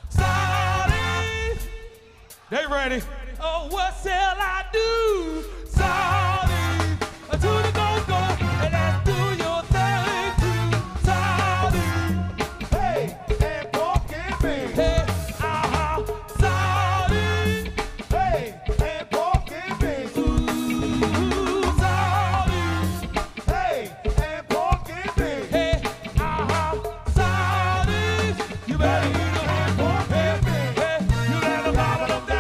Saudi, they ready. Oh, what shall I do? Saudi, to the go-go, and let's do your thing too. Saudi, hey, and pork and beans. Hey, Saudi, hey, and pork and beans. Ooh, Saudi, hey, and pork and beans. Hey, Saudi, you better eat a hand pork and beans. Hey, you better gobble them down.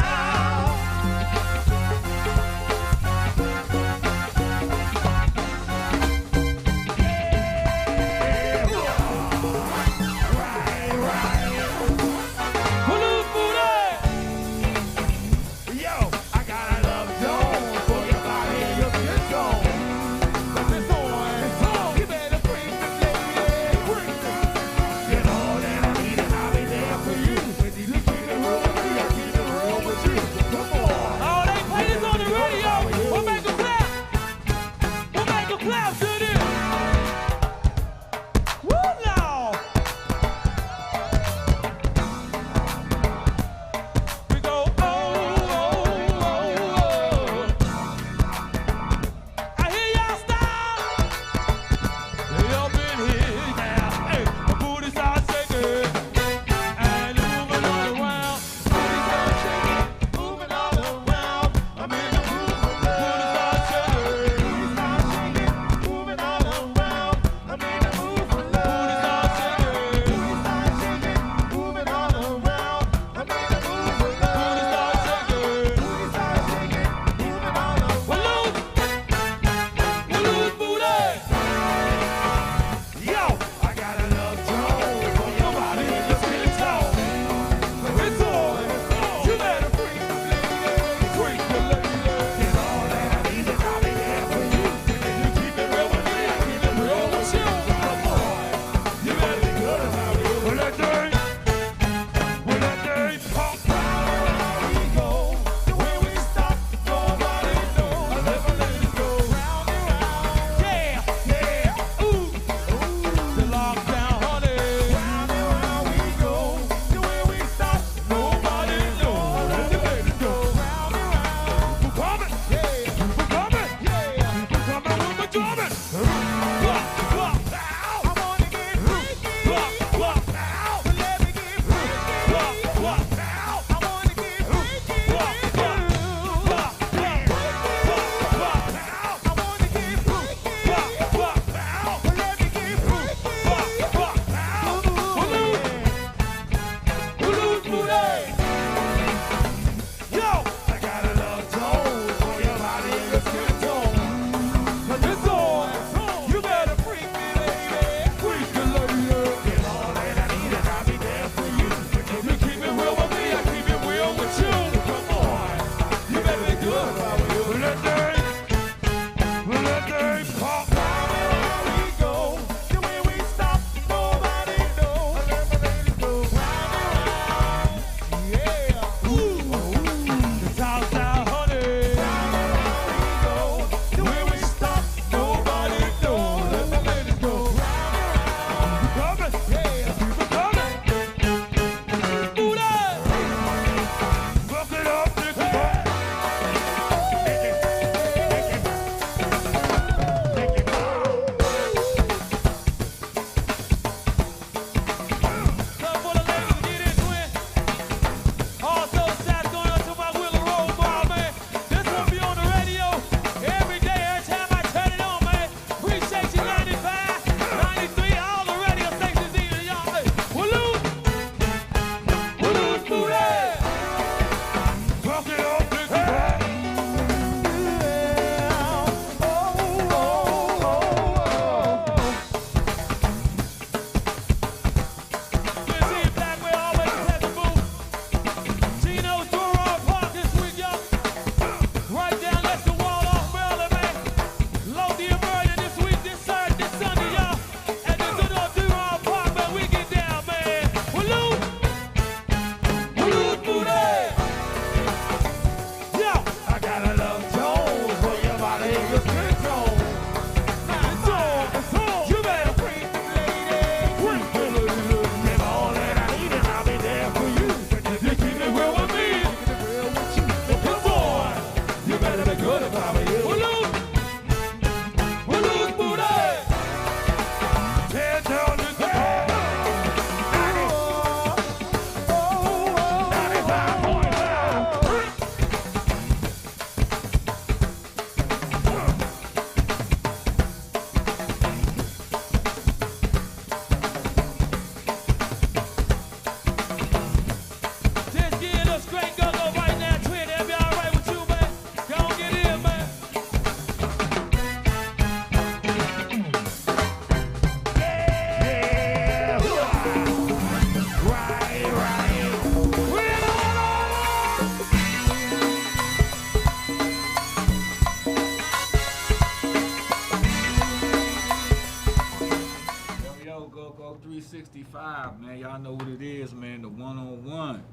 Go 365, man. Y'all know what it is, man. The one-on-one.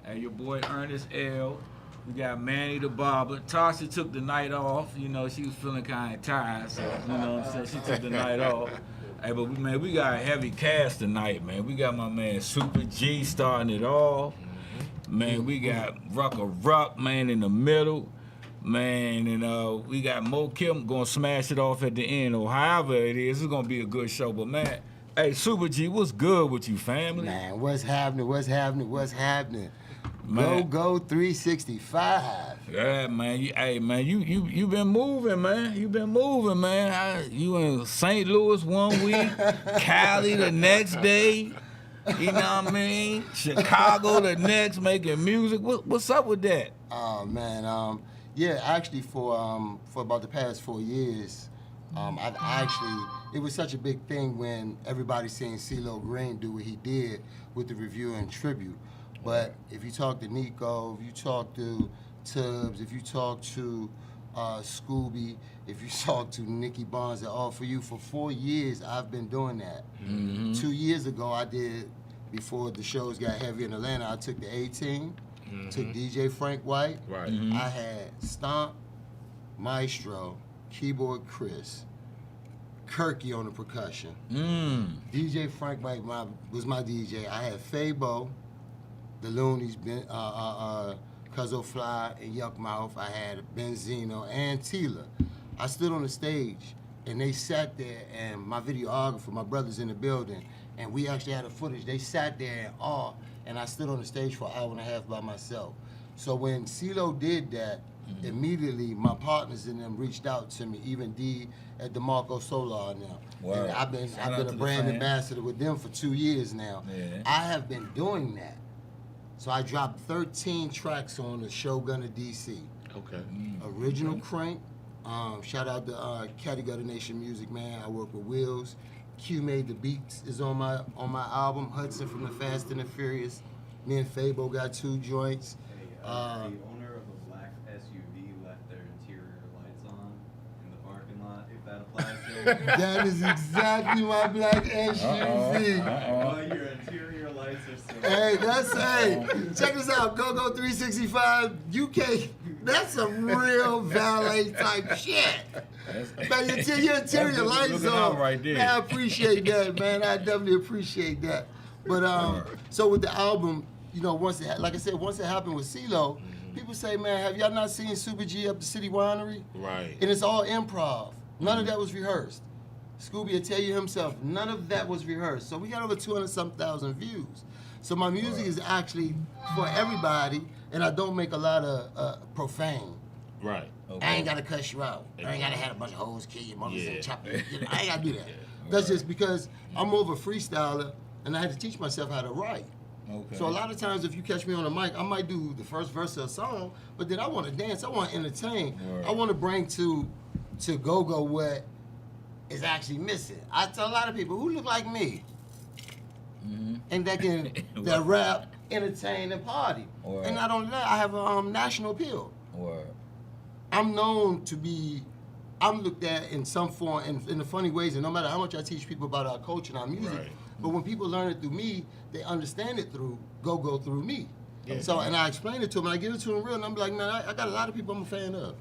Hey, your boy Ernest L. We got Manny the barber. Tasha took the night off. You know, she was feeling kind of tired, so, you know what I'm saying? She took the night off. Hey, but we got a heavy cast tonight, man. We got my man Super G starting it off. Man, we got Ruck, man, in the middle. Man, and we got Mo Kim gonna smash it off at the end, or however it is. It's gonna be a good show. But man, hey, Super G, what's good with you, family? Man, what's happening? Man. Go 365. Yeah, man. You been moving, man. You been moving, man. You in St. Louis one week, Cali the next day. You know what I mean? Chicago the next, making music. What's up with that? Oh man, yeah. Actually, for about the past 4 years, it was such a big thing when everybody seen CeeLo Green do what he did with the review and tribute. But if you talk to Nico, if you talk to Tubbs, if you talk to Scooby, if you talk to Nicky Barnes and All For You, for 4 years I've been doing that. Mm-hmm. 2 years ago I did, before the shows got heavy in Atlanta, I took the A-Team, took DJ Frank White. Right. Mm-hmm. I had Stomp, Maestro, Keyboard Chris, Kirky on the percussion. DJ Frank White was my DJ. I had Fabo, the Loonies, Cuzzo Fly, and Yuck Mouth. I had Benzino and Tila. I stood on the stage, and they sat there, and my videographer, my brother's in the building, and we actually had the footage. They sat there in awe, and I stood on the stage for an hour and a half by myself. So when CeeLo did that, immediately my partners in them reached out to me, even D at DeMarco Solar now. Wow. And I've been a brand ambassador with them for 2 years now. Yeah. I have been doing that. So I dropped 13 tracks on the Shogun of DC. Okay. Original Crank. Shout out to Caddy Gutter Nation Music, man. I work with Wills. Q Made the Beats is on my album. Hudson from the Fast and the Furious. Me and Fabo got 2 joints. The owner of a black SUV left their interior lights on in the parking lot, if that applies to it. That is exactly my black SUV. Well, your interior lights are still Hey, check this out. Go 365 UK. That's some real valet type shit. Man, your interior lights on. Right there. Man, I appreciate that, man. I definitely appreciate that. But so with the album, you know, once it happened with CeeLo, people say, man, have y'all not seen Super G up the City Winery? Right. And it's all improv. None of that was rehearsed. Scooby will tell you himself, none of that was rehearsed. So we got over 200-some thousand views. So my music is actually for everybody, and I don't make a lot of profane. Right. Okay. I ain't gotta cuss you out. I ain't gotta have a bunch of hoes kill your mothers Yeah. and chop you. I ain't gotta do that. That's just because I'm more of a freestyler, and I had to teach myself how to write. Okay. So a lot of times if you catch me on the mic, I might do the first verse of a song, but then I want to dance, I want to entertain. Word. I want to bring to go-go what is actually missing. I tell a lot of people who look like me, and that can that rap, entertain, and party. Word. And not only that, I have a national appeal. Word. I'm known to be, I'm looked at in some form, in the funny ways, and no matter how much I teach people about our culture and our music, Right. but when people learn it through me, they understand it through go through me. Yeah. So, and I explain it to them, and I give it to them real, and I'm like, man, I got a lot of people I'm a fan of.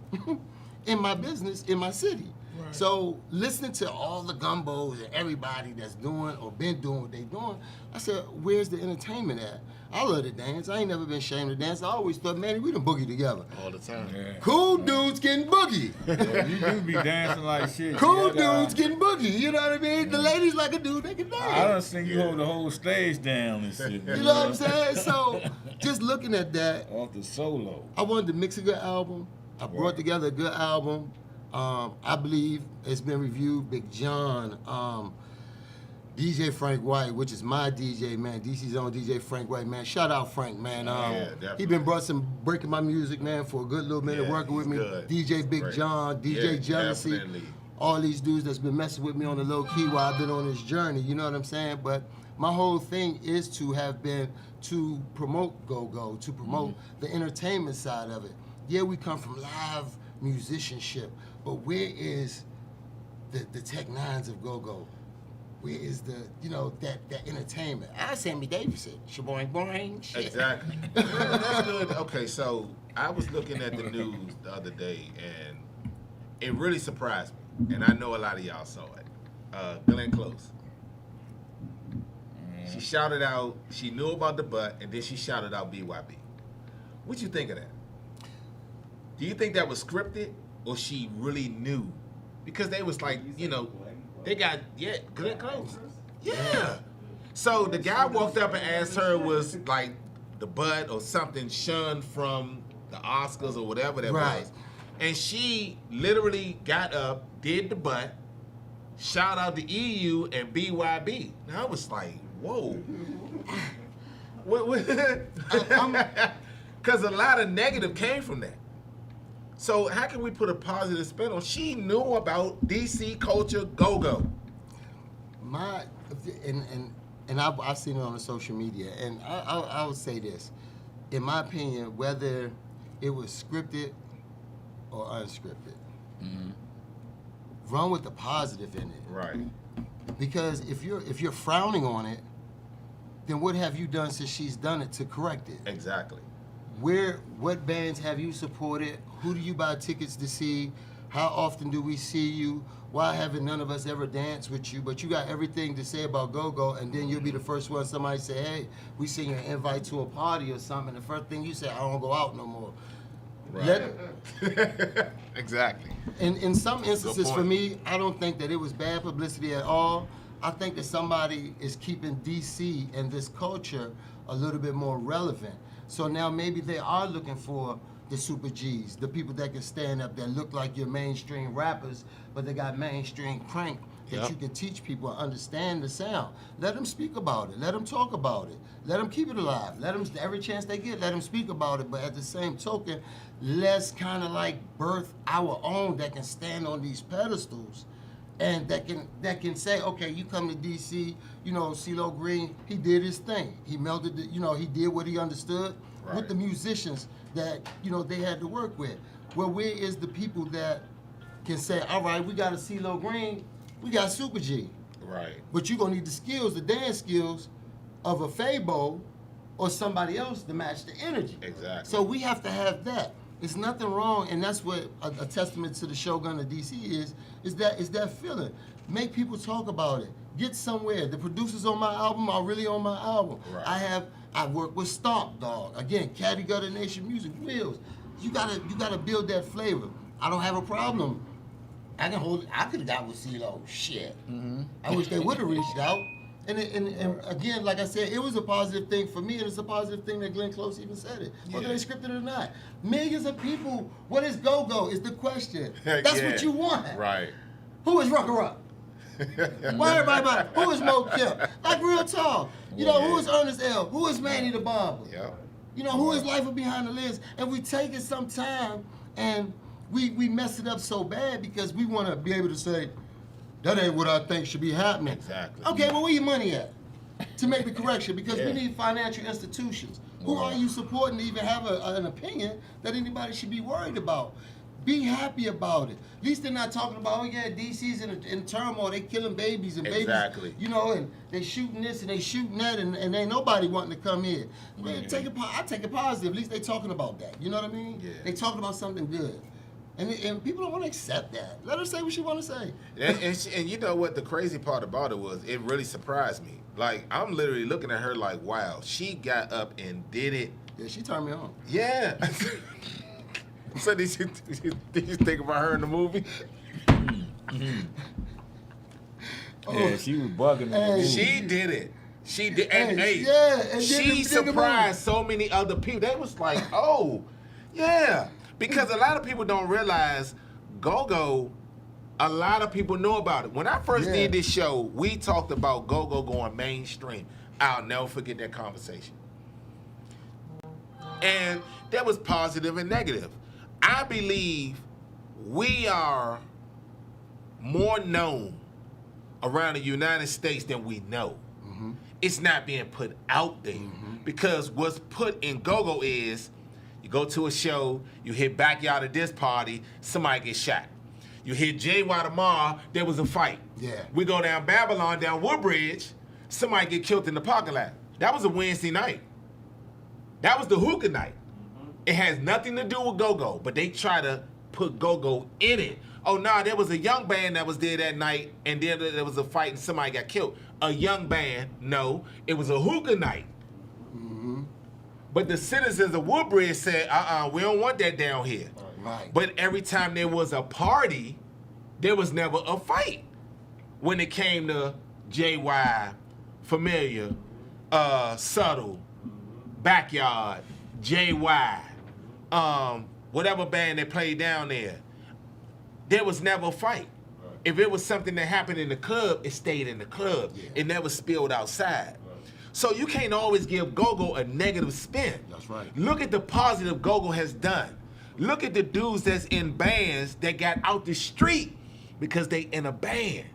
in my business, in my city. So listening to all the gumbos and everybody that's doing or been doing what they doing, I said, where's the entertainment at? I love to dance. I ain't never been ashamed to dance. I always thought, man, we done boogie together. All the time. Yeah. Cool dudes getting boogie. Yeah, you do be dancing like shit. Cool Yeah, dudes getting boogie. You know what I mean? The ladies like a dude, they can dance. I done seen you hold the whole stage down and shit. You know what I'm saying? So just looking at that, Off the solo. I wanted to mix a good album. I brought together a good album. I believe it's been reviewed. Big John, DJ Frank White, which is my DJ, man. DC's own DJ Frank White, man. Shout out Frank, man. definitely. He been breaking my music, man, for a good little minute, Yeah, working with he's me. good. DJ Big Great. John, DJ Yeah, Jealousy. definitely. All these dudes that's been messing with me on the low key while I've been on this journey, you know what I'm saying? But my whole thing is to have been to promote go-go, to promote the entertainment side of it. Yeah, we come from live musicianship, but where is the Tech Nines of go-go? Where is the, you know, that entertainment? I Sammy Davis, shaboing boing, shit. Exactly. Well, that's good. Okay, so I was looking at the news the other day, and it really surprised me. And I know a lot of y'all saw it. Glenn Close. She shouted out, she knew about the butt, and then she shouted out BYB. What you think of that? Do you think that was scripted, or she really knew? Because they was like, you know, they got, Glenn Close. Yeah. So the guy walked up and asked her, was like the butt or something shunned from the Oscars or whatever that was. And she literally got up, did the butt, shout out the EU and BYB. Now I was like, whoa. Because a lot of negative came from that. So how can we put a positive spin on? She knew about DC culture go-go. I've seen it on the social media, and I would say this. In my opinion, whether it was scripted or unscripted, run with the positive in it. Right. Because if you're frowning on it, then what have you done since she's done it to correct it? Exactly. What bands have you supported? Who do you buy tickets to see? How often do we see you? Why haven't none of us ever danced with you? But you got everything to say about go-go, and then you'll be the first one somebody say, hey, we seen your invite to a party or something. The first thing you say, I don't go out no more. Right. Exactly. In some instances, for point. me, I don't think that it was bad publicity at all. I think that somebody is keeping DC and this culture a little bit more relevant. So now maybe they are looking for the Super G's, the people that can stand up, that look like your mainstream rappers, but they got mainstream crank that you can teach people and understand the sound. Let them speak about it. Let them talk about it. Let them keep it alive. Let them, every chance they get, let them speak about it. But at the same token, let's kind of like birth our own that can stand on these pedestals and that can say, okay, you come to DC, you know, CeeLo Green, he did his thing. He melded, he did what he understood with the musicians that, they had to work with. Well, where is the people that can say, all right, we got a CeeLo Green, we got Super G. Right. But you're gonna need the skills, the dance skills of a Fabo or somebody else to match the energy. Exactly. So we have to have that. There's nothing wrong, and that's what a testament to the Shogun of DC is that feeling. Make people talk about it. Get somewhere. The producers on my album are really on my album. Right. I work with Stomp Dog. Again, Caddy Gutter Nation Music, Wheels. You gotta build that flavor. I don't have a problem. I could have got with CeeLo. Shit. I wish they would have reached out. And again, like I said, it was a positive thing for me, and it's a positive thing that Glenn Close even said it, whether they scripted it or not. Millions of people, what is go-go is the question. That's what you want. Right. Who is Rucker Up? Why everybody about, who is Mo Kip? Like real talk. Who is Ernest L? Who is Manny the Barber? Yeah. Who is Life Behind the Lens? And we take it some time, and we mess it up so bad because we want to be able to say, that ain't what I think should be happening. Exactly. Okay, well, where your money at to make the correction? Because we need financial institutions. Who are you supporting to even have an opinion that anybody should be worried about? Be happy about it. At least they're not talking about, DC's in turmoil, they killing babies and babies, and they shooting this and they shooting that, and ain't nobody wanting to come here. I take it positive. At least they talking about that. You know what I mean? Yeah. They talking about something good. And people don't want to accept that. Let her say what she want to say. And you know what? The crazy part about it was, it really surprised me. Like, I'm literally looking at her like, wow, she got up and did it. Yeah, she turned me on. Yeah. So did you think about her in the movie? Yeah, she was bugging me. She did it. She did. And Hey, hey, yeah, and she did the surprised so many other people. They was like, oh, yeah. Because a lot of people don't realize Go-Go, a lot of people know about it. When I first did this show, we talked about Go-Go going mainstream. I'll never forget that conversation. And that was positive and negative. I believe we are more known around the United States than we know. Mm-hmm. It's not being put out there because what's put in Go-Go is you go to a show, you hit Backyard at this party, somebody gets shot. You hit JY tomorrow, there was a fight. Yeah. We go down Babylon, down Woodbridge, somebody get killed in the parking lot. That was a Wednesday night. That was the hookah night. It has nothing to do with Go-Go, but they try to put Go-Go in it. Oh, nah, there was a young band that was there that night, and then there was a fight and somebody got killed. A young band, no, it was a hookah night. But the citizens of Woodbridge said, we don't want that down here. Right. But every time there was a party, there was never a fight. When it came to JY, Familiar, Subtle, Backyard, JY, whatever band they played down there was never a fight. If it was something that happened in the club, it stayed in the club. Yeah. It never spilled outside. So you can't always give Go-Go a negative spin. That's right. Look at the positive Go-Go has done. Look at the dudes that's in bands that got out the street because they in a band.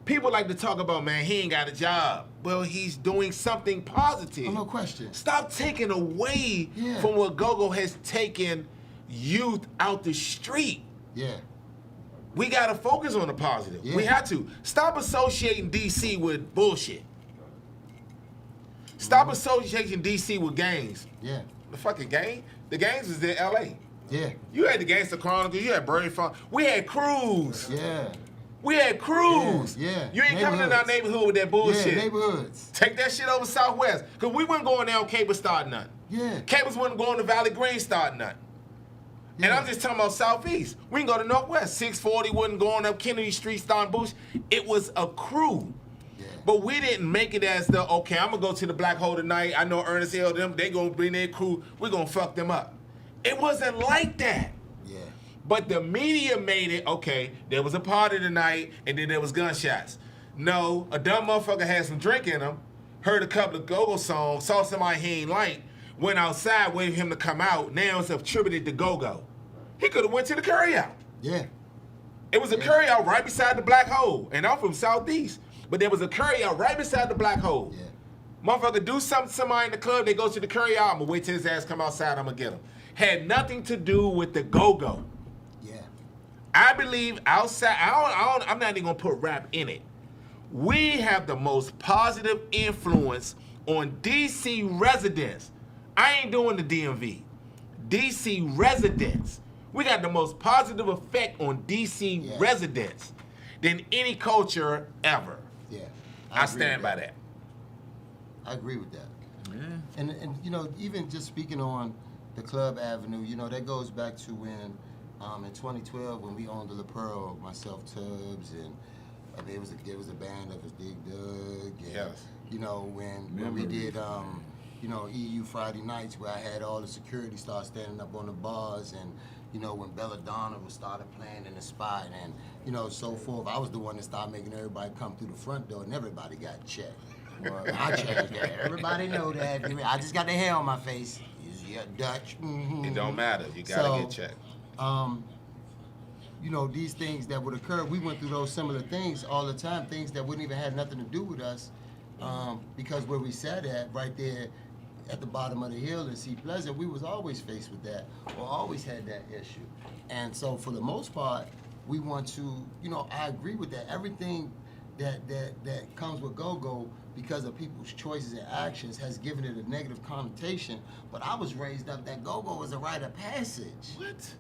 People like to talk about, man, he ain't got a job. Well, he's doing something positive. Oh, no question. Stop taking away from what Go-Go has taken youth out the street. Yeah. We got to focus on the positive. Yeah. We have to. Stop associating DC with bullshit. Stop associating DC with gangs. Yeah. The fucking gang? The gangs was in LA. Yeah. You had the Gangster Chronicles, you had Birdie Farm. We had crews. Yeah. We had crews. Yeah. You ain't coming in our neighborhood with that bullshit. Yeah, neighborhoods. Take that shit over Southwest. Because we wasn't going down Cable starting nothing. Yeah. Cables wasn't going to Valley Green starting nothing. And Yeah. I'm just talking about Southeast. We can go to Northwest. 640 wasn't going up Kennedy Street starting Bush. It was a crew. Yeah. But we didn't make it as the, okay, I'm going to go to the Black Hole tonight. I know Ernest L. them. They going to bring their crew. We're going to fuck them up. It wasn't like that. Yeah. But the media made it, okay, there was a party tonight, and then there was gunshots. No, a dumb motherfucker had some drink in him, heard a couple of Go-Go songs, saw somebody he ain't like, went outside, waited for him to come out. Now it's attributed to Go-Go. He could have went to the curry out. Yeah. It was a curry out right beside the Black Hole, and I'm from Southeast. But there was a curry out right beside the Black Hole. Yeah. Motherfucker do something to somebody in the club, they go to the curry out, I'm gonna wait till his ass come outside, I'm gonna get him. Had nothing to do with the Go-Go. Yeah. I believe outside, I'm not even gonna put rap in it. We have the most positive influence on DC residents. I ain't doing the DMV. DC residents. We got the most positive effect on DC residents than any culture ever. Yeah. I agree stand with by that. I agree with that. Yeah. And you know, even just speaking on the Club Avenue, you know, that goes back to when in 2012 when we owned the La Pearl, myself, Tubbs, and there was a band that was Dig Dug. And, Yes. You know, when we did you know, EU Friday nights where I had all the security start standing up on the bars, and you know, when Belladonna was started playing in the spot, and you know, so forth. I was the one that started making everybody come through the front door, and everybody got checked. Well, I changed that. Everybody know that. I just got the hair on my face. Yeah, Dutch. Mm-hmm. It don't matter. You gotta get checked. You know, these things that would occur, we went through those similar things all the time, things that wouldn't even have nothing to do with us, because where we sat at, right there at the bottom of the hill in Sea Pleasant, we was always faced with that, or always had that issue. And so for the most part, we want to, you know, I agree with that. Everything that comes with Go-Go, because of people's choices and actions, has given it a negative connotation. But I was raised up that Go-Go was a rite of passage. What?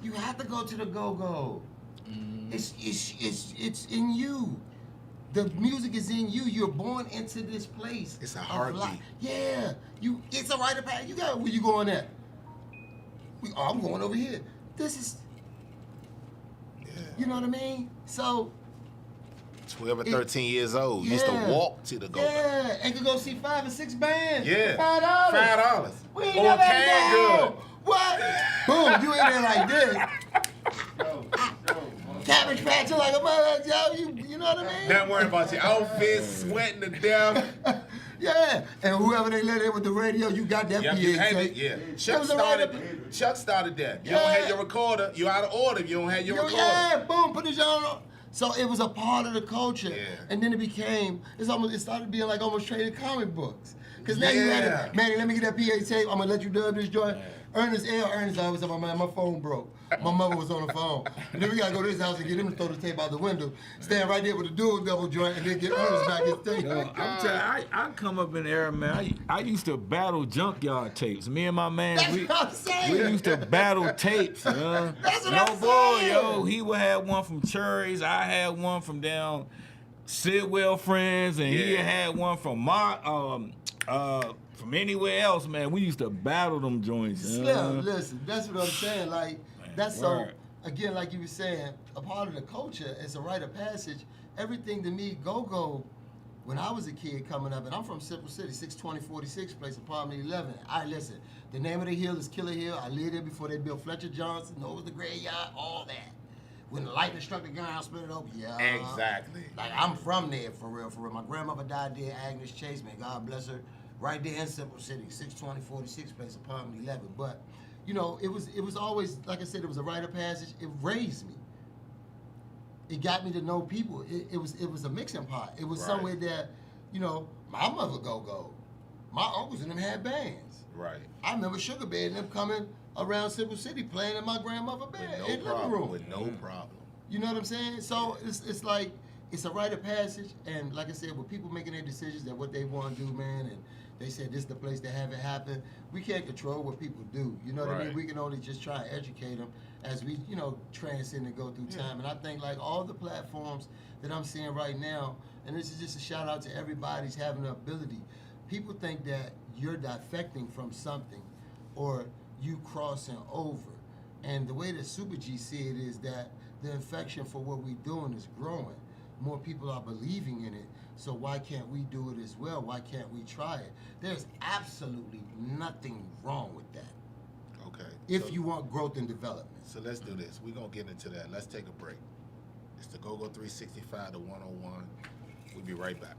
You have to go to the go-go. It's in you. The music is in you. You're born into this place. It's a of heartbeat. life. Yeah. It's a rite of passage. You got where you going at? I'm going over here. This is. Yeah. You know what I mean? So. 12 or 13 years old. Used to walk to the go-go. Yeah, and could go see 5 or 6 bands. Yeah. $5. $5. We ain't Or never had canned to good. go. What? Boom, you ain't there like this. Cabbage Patch, you like a mother, you know what I mean? Not worrying about your outfit, sweating to death. Yeah, and whoever they let in with the radio, you got that Yep, PA you had tape. it, yeah. That Chuck was a right started that. You Yeah. don't have your recorder. You out of order. if You don't have your recorder. Yeah, boom, put it on. So it was a part of the culture, Yeah. and then it started being like almost trading comic books. Cause now you had it, Manny, let me get that PA tape. I'm gonna let you dub this joint. Ernest always said, my phone broke. My mother was on the phone. And then we gotta go to his house and get him to throw the tape out the window. Stand right there with the dual double joint and then get Ernest back his tape. Yo, I'm telling you, I come up in the era, man. I used to battle junkyard tapes. Me and my man, That's we what I'm saying. used to battle tapes. Man. That's what no I'm boy, saying. yo, he would have one from Cherries. I had one from down Sidwell Friends, and he Yeah. had one from from anywhere else, man. We used to battle them joints. Slim, listen, that's what I'm saying. Like, that's so, word. again, like you were saying, a part of the culture, it's a rite of passage. Everything to me, go-go, when I was a kid coming up, and I'm from Central City, 62046 place, apartment 11. Listen, the name of the hill is Killer Hill. I lived there before they built Fletcher Johnson, know it was the graveyard, all that. When the lightning struck the ground, split it open, yeah. Exactly. Like, I'm from there, for real, for real. My grandmother died there, Agnes Chase, man, God bless her. Right there in Central City, 62046 place, apartment 11. But, you know, it was always, like I said, it was a rite of passage. It raised me. It got me to know people. It was a mixing pot. It was Right. somewhere that, you know, my mother go. My uncles and them had bands. Right. I remember Sugar Bear and them coming around Central City playing in my grandmother's band in the living room. With no problem. You know what I'm saying? So it's like, it's a rite of passage, and like I said, with people making their decisions that what they want to do, man, and they said this is the place to have it happen, we can't control what people do. You know what I mean? Right. We can only just try and educate them as we, you know, transcend and go through time. And I think like all the platforms that I'm seeing right now, and this is just a shout out to everybody who's having the ability. People think that you're defecting from something or you crossing over. And the way that Super G see it is that the infection for what we're doing is growing. More people are believing in it. So why can't we do it as well? Why can't we try it? There's absolutely nothing wrong with that Okay. if so, you want growth and development. So let's do this. We're going to get into that. Let's take a break. It's the GoGo 365 to 101. We'll be right back.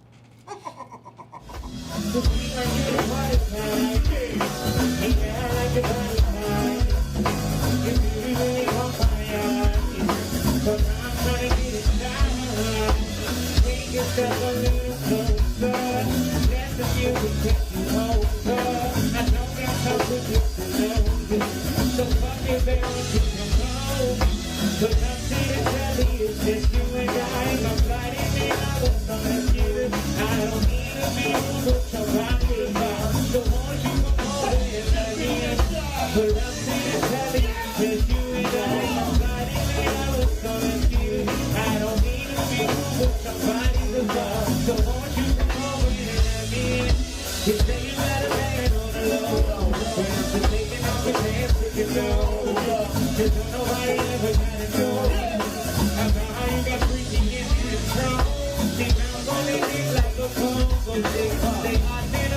They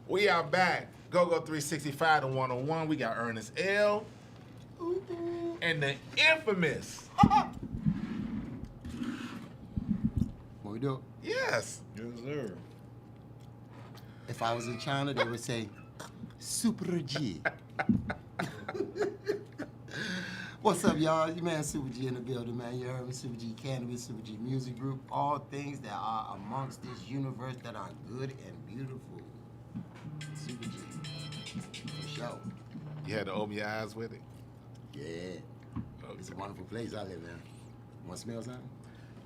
We are back. Go-Go 365 to 101. We got Ernest L. And the infamous. What we do? Yes. Yes, sir. If I was in China, they would say, Super G. What's up, y'all? Your man Super G in the building, man. You heard me, Super G Cannabis, Super G Music Group. All things that are amongst this universe that are good and beautiful. Super G. For sure. You had to open your eyes with it? Yeah. Okay. It's a wonderful place I live in. Want to smell something?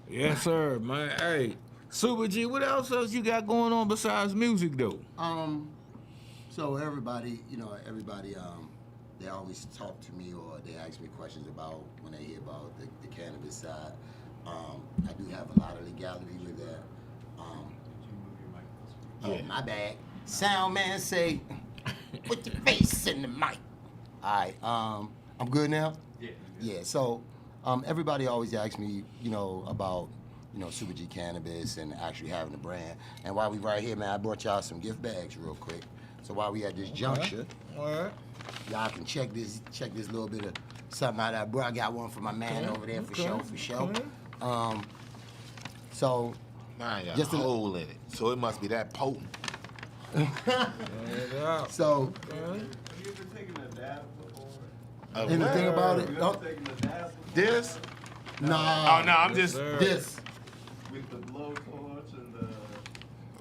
Yes, sir, man. Hey, Super G, what else you got going on besides music, though? So everybody, they always talk to me or they ask me questions about when they hear about the cannabis side. I do have a lot of legality with that. Oh, my bad. Sound man say, put your face in the mic. All right. I'm good now? Yeah. Yeah, so everybody always asks me, about, Super G Cannabis and actually having a brand. And while we right here, man, I brought y'all some gift bags real quick. So while we at this juncture, y'all can check this little bit of something out. I got one for my man over there for show. So Mine got Just a a- hole in it, so it must be that potent. so Have you ever taken a dab before? and the thing about it, You ever taken a dab before? This? nah, Oh no, I'm just. this. With the blowtorch and the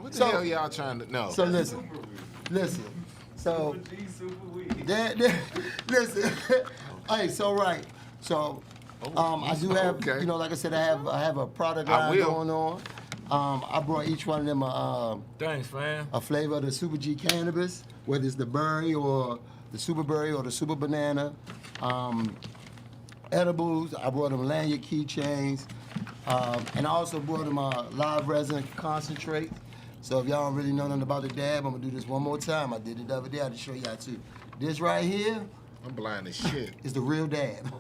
What the So- hell y'all trying to know? So listen, super weed. listen. So Super G super weed. listen. Hey, so right. So I do have, Okay. like I said, I have a product I line will. going on. I brought each one of them Thanks, fam. a flavor of the Super G Cannabis, whether it's the berry or the super berry or the super banana. Edibles, I brought them lanyard keychains. And I also brought them live resin concentrate. So if y'all don't really know nothing about the dab, I'm gonna do this one more time. I did it the other day, I to show y'all too. This right here I'm blind as shit. is the real dab.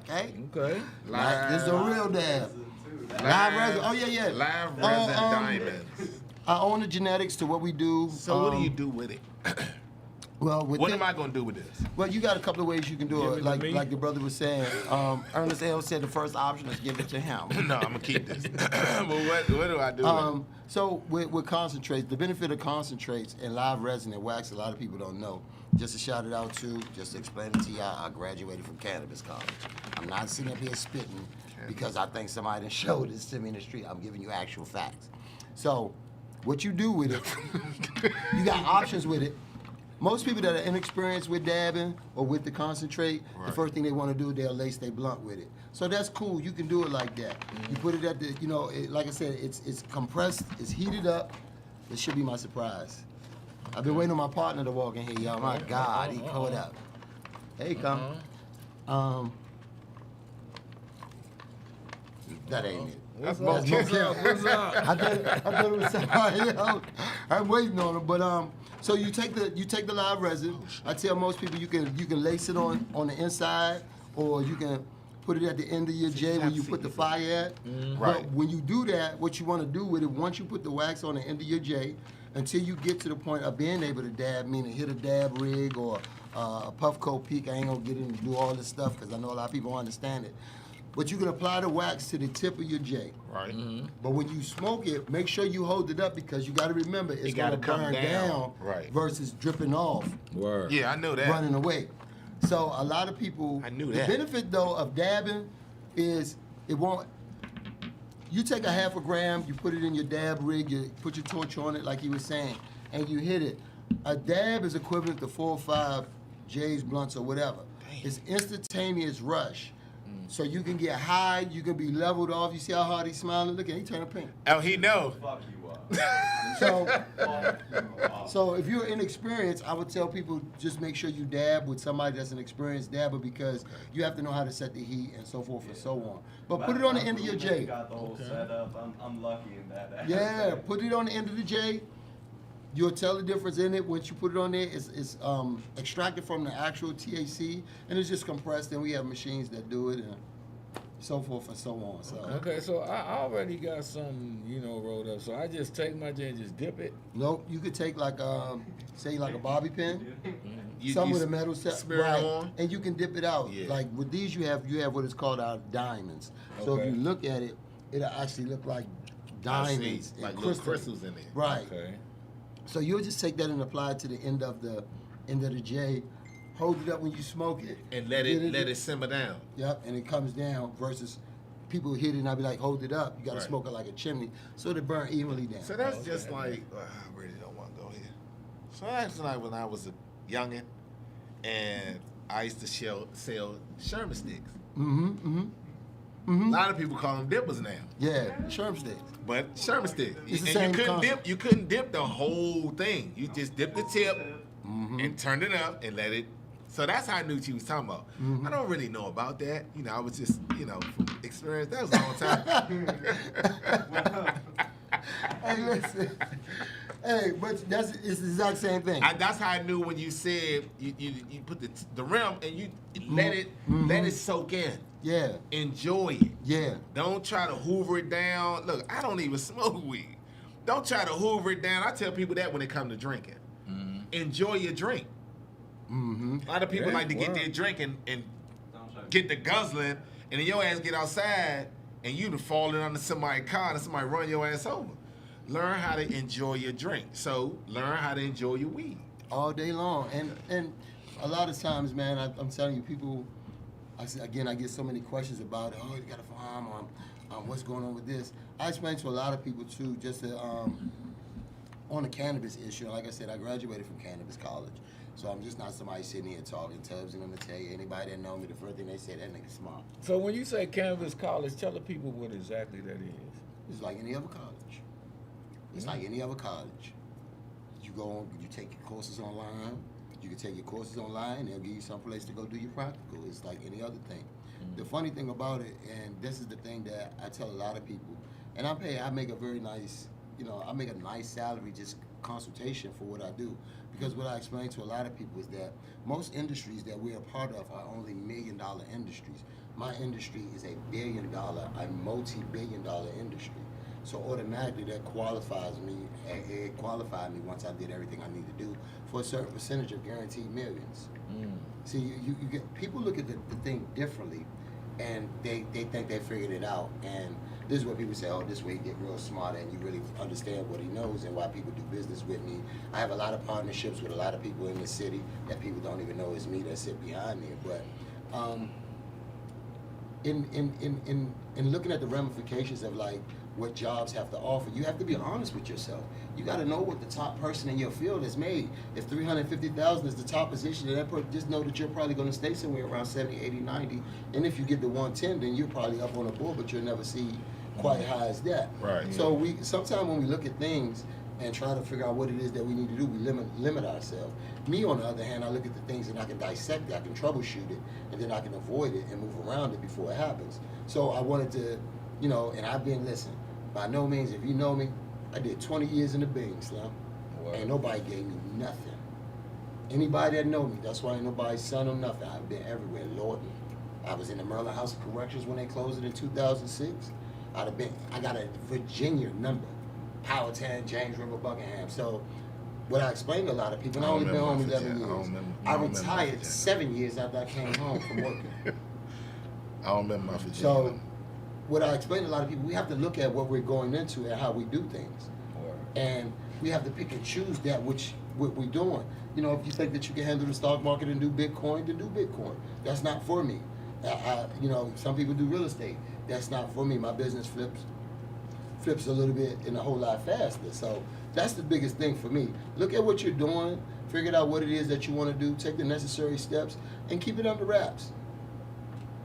Okay? Okay. Like, this is the real dab. Too. Live resin, oh yeah. Live Oh, resin diamonds. I own the genetics to what we do. So what do you do with it? Well, with What thi- am I gonna do with this? Well, you got a couple of ways you can do Give it. it to me. Like the brother was saying. Ernest L said the first option is give it to him. No, I'm gonna keep this. But what do I do with it? So with concentrates, the benefit of concentrates and live resin and wax, a lot of people don't know. Just to shout it out to, just to explain it to y'all, I graduated from cannabis college. I'm not sitting up here spitting because I think somebody done showed this to me in the street. I'm giving you actual facts. So what you do with it, you got options with it. Most people that are inexperienced with dabbing or with the concentrate, the Right. first thing they want to do, they'll lace their blunt with it. So that's cool. You can do it like that. You put it at the, like I said, it's compressed, it's heated up. It should be my surprise. I've been waiting on my partner to walk in here, y'all. My God, he pulled up. Hey, come. That ain't it. What's That's up? Mo What's up? What's up? I thought it was somebody else. I'm waiting on him, but so you take the live resin. I tell most people you can lace it on the inside, or you can put it at the end of your J where you put the fire at. Right. But when you do that, what you want to do with it, once you put the wax on the end of your J, until you get to the point of being able to dab, meaning hit a dab rig or a Puffco Peak. I ain't gonna get into do all this stuff because I know a lot of people don't understand it. But you can apply the wax to the tip of your J. Right. But when you smoke it, make sure you hold it up because you got to remember it's It going to gotta come burn down Right. versus dripping off, Word. Yeah, I know that. running away. So a lot of people. I knew the that. benefit though of dabbing is it won't. You take a half a gram, you put it in your dab rig, you put your torch on it like he was saying, and you hit it. A dab is equivalent to 4 or 5 J's, blunts, or whatever. It's instantaneous rush. So you can get high, you can be leveled off. You see how hard he's smiling? Look at him, he turning pink. Oh, he know. Fuck you up. So, Fuck you up. so if you're inexperienced, I would tell people just make sure you dab with somebody that's an experienced dabber because you have to know how to set the heat and so forth and so on. But put it on the end of your J. Got the whole setup. I'm lucky in that. Yeah, put it on the end of the J. You'll tell the difference in it once you put it on there. It's extracted from the actual THC and it's just compressed. And we have machines that do it and so forth and so on. So Okay, so I already got some, rolled up. So I just take my J and just dip it. nope, you could take like say like a bobby pin. You- Some you with a metal set, smear it on. and you can dip it out. Yeah. Like with these, you have what is called our diamonds. So Okay. if you look at it, it'll actually look like I see, diamonds, and like little crystals in there. Right. Okay. So you'll just take that and apply it to the end of the J. Hold it up when you smoke it, And let Get it simmer down. Yep, and it comes down. Versus people hit it and I be like, hold it up. You got to Right. smoke it like a chimney, so it burn evenly down. So that's just like I really don't want to go here. So that's like when I was a youngin' and I used to sell Sherman sticks. A lot of people call them dippers now, Yeah, Sherm sticks. but Sherman sticks. It's the And same you couldn't concept. dip. You couldn't dip the whole thing. You just dip the tip and turned it up and let it. So that's how I knew what you was talking about. I don't really know about that. I was just from experience. That was a long time. Hey, listen. Hey, but it's the exact same thing. That's how I knew when you said you put the rim and you let it soak in. Yeah. Enjoy it. Yeah. Don't try to hoover it down. Look, I don't even smoke weed. Don't try to hoover it down. I tell people that when it comes to drinking. Enjoy your drink. Mm-hmm. A lot of people Yeah, like to get wow. their drink and Don't try to get the guzzling, and then your ass get outside and you done falling under somebody's car and somebody run your ass over. Learn how to enjoy your drink. So learn how to enjoy your weed. All day long. And a lot of times, man, I'm telling you, people, I get so many questions about, oh, you got a farm, what's going on with this. I explain to a lot of people, too, just to, on the cannabis issue. Like I said, I graduated from cannabis college. So I'm just not somebody sitting here talking Tubbs, and I'm going to tell you, anybody that know me, the first thing they say, that nigga smart. So when you say cannabis college, tell the people what exactly that is. It's like any other college. It's like any other college. You go on, you take your courses online. You can take your courses online. They'll give you some place to go do your practical. It's like any other thing. The funny thing about it, and this is the thing that I tell a lot of people, and I make a very nice, I make a nice salary just consultation for what I do. Because what I explain to a lot of people is that most industries that we're a part of are only $1 million industries. My industry is a a multi-billion-dollar industry. So automatically that qualifies me. It qualified me once I did everything I need to do for a certain percentage of guaranteed millions. See, you get people look at the thing differently, and they think they figured it out. And this is what people say, oh, this way you get real smart and you really understand what he knows and why people do business with me. I have a lot of partnerships with a lot of people in the city that people don't even know is me that sit behind me. But in looking at the ramifications of like what jobs have to offer, you have to be honest with yourself. You got to know what the top person in your field has made. If $350,000 is the top position, then just know that you're probably going to stay somewhere around 70, 80, 90. And if you get to 110, then you're probably up on a board, but you'll never see quite high as that. Right. So sometimes when we look at things and try to figure out what it is that we need to do, we limit ourselves. Me, on the other hand, I look at the things and I can dissect it, I can troubleshoot it, and then I can avoid it and move around it before it happens. So I wanted to, and I've been, listen, by no means, if you know me, I did 20 years in the Bing, Slim. Wow. Ain't nobody gave me nothing. Anybody that know me, that's why ain't nobody's son or nothing. I've been everywhere. Lorton. I was in the Maryland House of Corrections when they closed it in 2006. I got a Virginia number. Powhatan, James River, Buckingham. So what I explained to a lot of people, and I only been home 11 years. I retired 7 years after I came home from working. I don't remember my Virginia. So what I explain to a lot of people, we have to look at what we're going into and how we do things. And we have to pick and choose that what we're doing. If you think that you can handle the stock market and do Bitcoin, then do Bitcoin. That's not for me. Some people do real estate. That's not for me. My business flips a little bit and a whole lot faster. So that's the biggest thing for me. Look at what you're doing, figure out what it is that you want to do, take the necessary steps, and keep it under wraps.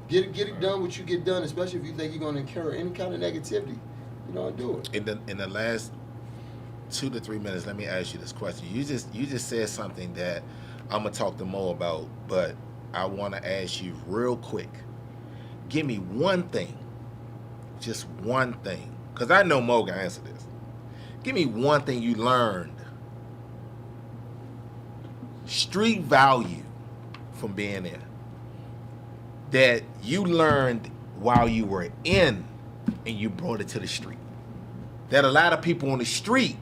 Get it done what you get done, especially if you think you're going to incur any kind of negativity. And do it. In the last 2 to 3 minutes, let me ask you this question. You just said something that I'm gonna talk to Mo about, but I want to ask you real quick. Give me one thing, just one thing, because I know Mo can answer this. Give me one thing you learned, street value, from being there, that you learned while you were in and you brought it to the street, that a lot of people on the street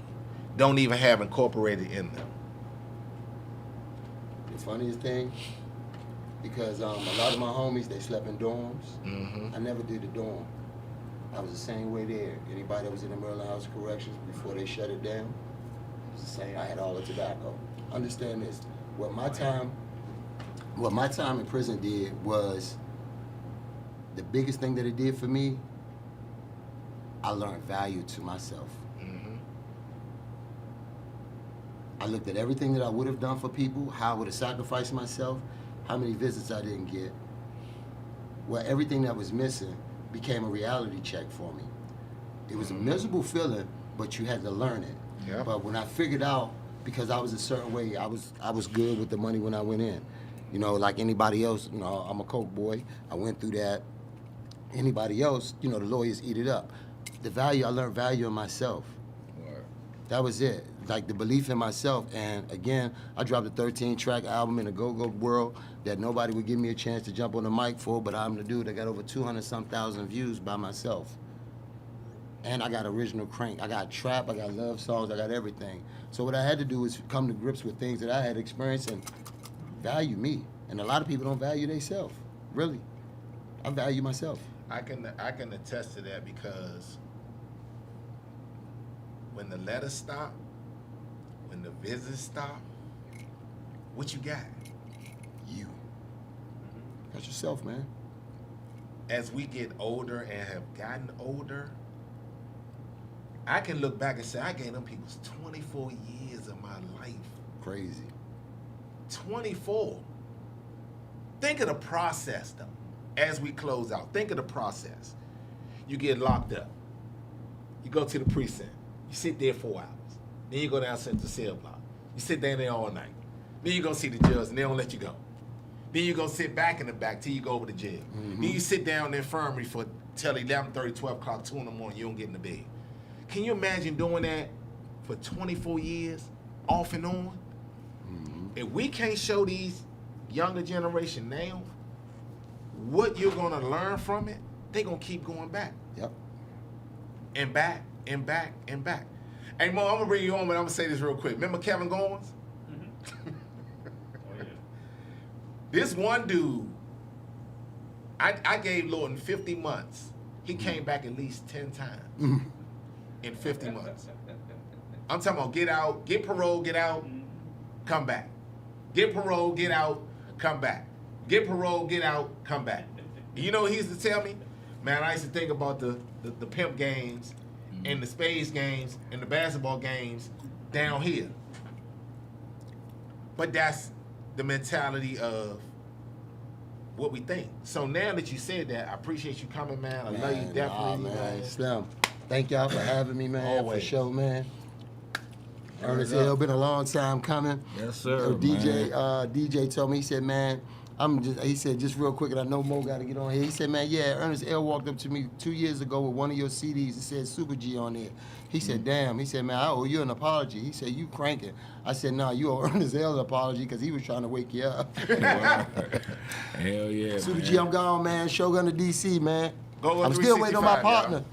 don't even have incorporated in them. The funniest thing, because a lot of my homies, they slept in dorms. Mm-hmm. I never did a dorm. I was the same way there. Anybody that was in the Maryland House of Corrections before they shut it down, it was the same. I had all the tobacco. Understand this. What my time in prison did was, the biggest thing that it did for me, I learned value to myself. Mm-hmm. I looked at everything that I would have done for people, how I would have sacrificed myself, how many visits I didn't get. Well, everything that was missing became a reality check for me. It was a miserable feeling, but you had to learn it. Yeah. But when I figured out, because I was a certain way, I was good with the money when I went in. Like anybody else, I'm a coke boy. I went through that. Anybody else, the lawyers eat it up. I learned value in myself. That was it. Like the belief in myself. And again, I dropped a 13-track album in the go-go world that nobody would give me a chance to jump on the mic for, but I'm the dude that got over 200-some thousand views by myself. And I got original crank. I got trap, I got love songs, I got everything. So what I had to do was come to grips with things that I had experienced and value me. And a lot of people don't value themselves, really. I value myself. I can attest to that because when the letters stop, when the visits stop, what you got? You. That's yourself, man. As we get older and have gotten older, I can look back and say, I gave them people 24 years of my life. Crazy. 24. Think of the process, though, as we close out. Think of the process. You get locked up. You go to the precinct. You sit there 4 hours. Then you go down to the cell block. You sit down there all night. Then you go see the judge, and they don't let you go. Then you go sit back in the back till you go over to jail. Mm-hmm. Then you sit down in the infirmary for till 11:30, 12 o'clock, 2 in the morning. You don't get in the bed. Can you imagine doing that for 24 years, off and on? Mm-hmm. If we can't show these younger generation now what you're gonna learn from it, they're gonna keep going back. Yep. And back, and back, and back. Hey, Mo, I'm gonna bring you on, but I'm gonna say this real quick. Remember Kevin Goins? Oh, yeah. This one dude, I gave Lorton 50 months. He came back at least 10 times in 50 months. I'm talking about get out, get parole, get out, come back. Get parole, get out, come back. Get parole, get out, come back. You know what he used to tell me? Man, I used to think about the pimp games and the spades games and the basketball games down here. But that's the mentality of what we think. So now that you said that, I appreciate you coming, man. I love you definitely. Man. Slim, thank y'all for having me, man. Always. For sure, man. Ernest L. been a long time coming. Yes, sir. DJ told me, he said, man, he said, just real quick, and I know Mo got to get on here. He said, man, yeah, Ernest L. walked up to me 2 years ago with one of your CDs. It said Super G on there. He said, damn. He said, man, I owe you an apology. He said, you cranking. I said, no, you owe Ernest L. an apology because he was trying to wake you up. Hell yeah, Super man. G, I'm gone, man. Shogun to DC, man. Go I'm still waiting on my 365, partner.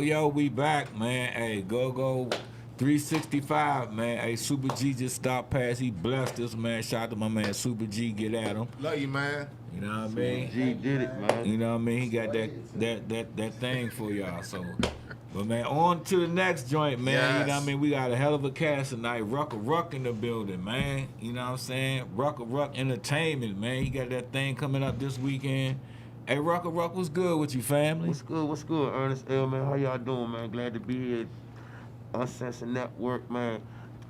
Yo, we back, man. Hey, go 365, man. Hey, Super G just stopped past. He blessed us, man. Shout out to my man Super G. Get at him. Love you, man. You know what I mean? G did it, man. You know what I mean? He got that thing for y'all. So But man, on to the next joint, man. You know what I Yes. mean? We got a hell of a cast tonight. Ruck in the building, man. You know what I'm saying? Ruck Entertainment, man. He got that thing coming up this weekend. Hey, Ruck, what's good with you, family? What's good, Ernest L, man? How y'all doing, man? Glad to be here. Uncensored Network, man.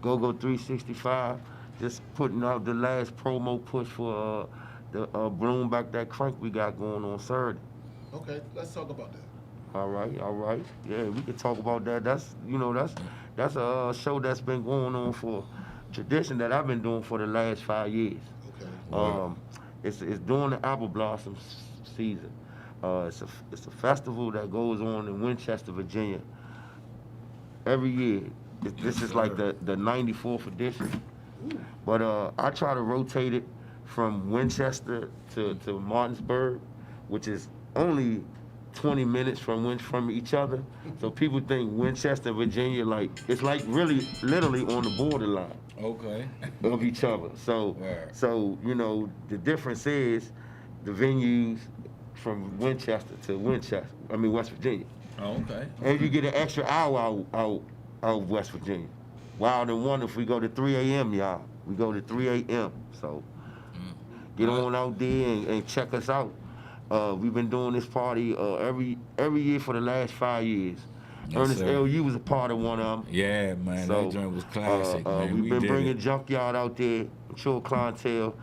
Go 365. Just putting out the last promo push for the Bloom Back That Crank we got going on Saturday. Okay, let's talk about that. All right. Yeah, we can talk about that. That's a show that's been going on for tradition that I've been doing for the last 5 years. Okay. It's during the apple blossom season. It's a festival that goes on in Winchester, Virginia, every year. This is like the 94th edition. But I try to rotate it from Winchester to Martinsburg, which is only 20 minutes from each other. So people think Winchester, Virginia, it's like really literally on the borderline Okay. of each other. So Right. so the difference is the venues from Winchester to West Virginia. Oh, okay. And you get an extra hour out of West Virginia. Wild and Wonderful, we go to 3 a.m., y'all. We go to 3 a.m. So get on out there and check us out. We've been doing this party every year for the last 5 years. Yes, Ernest sir. L, you was a part of one of them. Yeah, man. That joint was classic, man. We've We been did bringing it. Junkyard out there, mature clientele,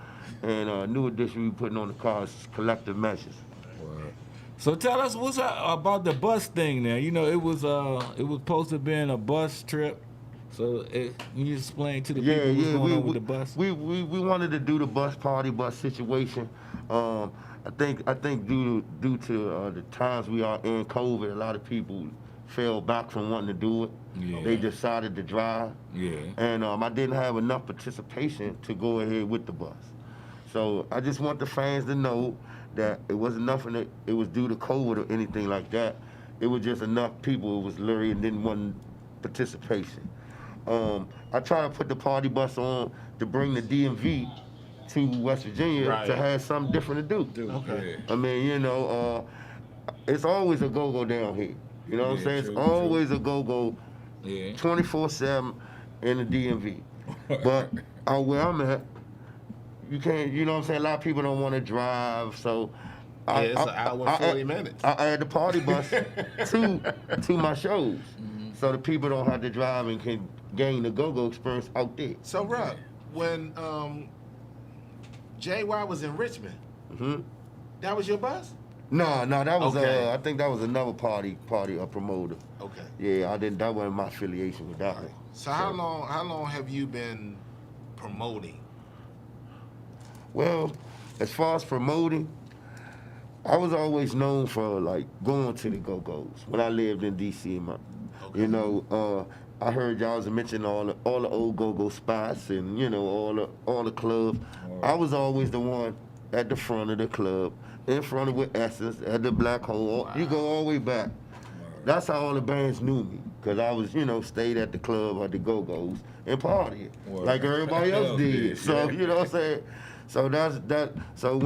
and new edition we putting on the cars, Collective Measures. Word. So tell us what's about the bus thing now. You know, it was supposed to be a bus trip. So can you explain to the people what's going on with the bus? We wanted to do the bus situation. I think due to the times we are in COVID, a lot of people fell back from wanting to do it. Yeah. They decided to drive. Yeah. And I didn't have enough participation to go ahead with the bus. So I just want the fans to know that it wasn't nothing that it was due to COVID or anything like that. It was just enough people. It was literally and didn't want participation. I try to put the party bus on to bring the DMV to West Virginia Right. to have something different to do. Okay. I mean, it's always a go-go down here. You know what I'm Yeah, saying? true, It's always a go-go Yeah. 24/7 in the DMV. But where I'm at, you can't, you know what I'm saying? A lot of people don't want to drive, so It's an hour and 40 minutes. I add the party bus to my shows, so the people don't have to drive and can gain the go-go experience out there. So, Rob, when JY was in Richmond, hmm that was your bus? No, that was Okay. I think that was another party promoter. Okay. Yeah, I didn't. That wasn't my affiliation with that one. So how long have you been promoting? Well, as far as promoting, I was always known for like going to the go-go's when I lived in DC, man. Okay. You know, I heard y'all was mentioning all the old go-go spots and all the clubs. I was always the one at the front of the club, in front of with Essence at the Black Hole. Wow. You go all the way back. That's how all the bands knew me, because I was, stayed at the club or the go-go's and partying Word. like everybody else Hell, did. yeah. So, you know what I'm saying? So that's that. So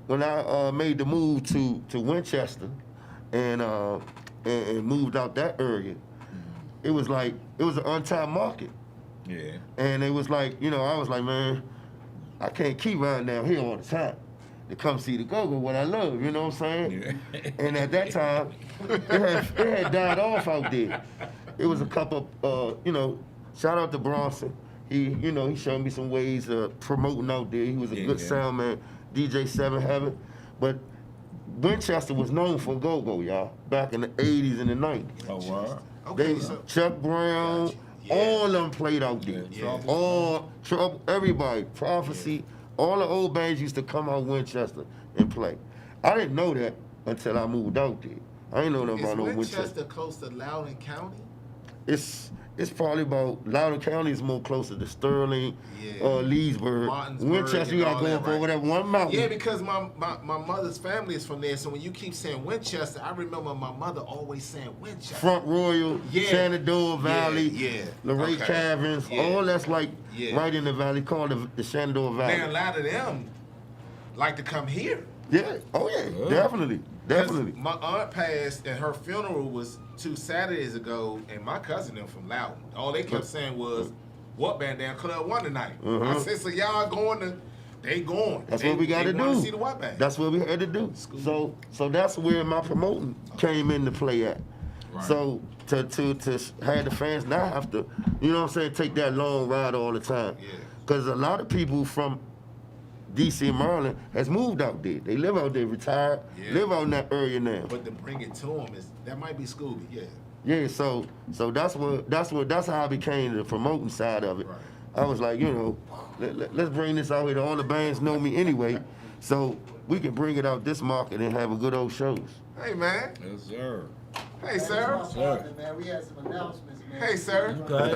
when I made the move to Winchester and moved out that area, it was like, it was an untapped market. Yeah. And it was like, I was like, man, I can't keep riding down here all the time to come see the go-go, what I love, you know what I'm saying? Yeah. And at that time, it had died off out there. It was a couple, shout out to Bronson. He showed me some ways of promoting out there. He was a good sound man, DJ 7 Heaven. But Winchester was known for go-go, y'all, back in the 80s and the 90s. Oh, wow. Okay, so Chuck Brown, Gotcha. Yeah. all of them played out there. Yeah. All Trouble, everybody, Prophecy, all the old bands used to come out Winchester and play. I didn't know that until I moved out there. I didn't know nothing is about no Winchester Winchester. close to Loudoun County? It's probably about, Loudoun County is more closer to Sterling, Yeah. Leesburg. Martinsburg Winchester, you and got all going that, for over right. that one mountain. Yeah, because my mother's family is from there, so when you keep saying Winchester, I remember my mother always saying Winchester. Front Royal, Yeah. Shenandoah Valley, yeah. Luray Okay. Caverns, Yeah. all that's like Yeah. right in the valley, called the Shenandoah Valley. Man, a lot of them like to come here. Yeah, oh yeah, Yeah. definitely. Definitely. My aunt passed, and her funeral was 2 Saturdays ago, and my cousin them from Loudon. All they kept saying was, "What band down Club One tonight?" I said, "So y'all going to?" They going. That's they, what we got to They want do. to see the what band. That's what we had to do. So that's where my promoting came into play at. Right. So to have the fans not have to, you know what I'm saying, take that long ride all the time. Yeah. Because a lot of people from DC and Maryland has moved out there. They live out there, retired, Yeah. live out in that area now. But to bring it to them that might be Scooby. Yeah. Yeah, so that's how I became the promoting side of it. Right. I was like, you know, let's bring this out here. All the bands know me anyway, so we can bring it out this market and have a good old shows. Hey man. Yes, sir. Hey sir. Man, we had some announcements, man. Hey sir. Okay.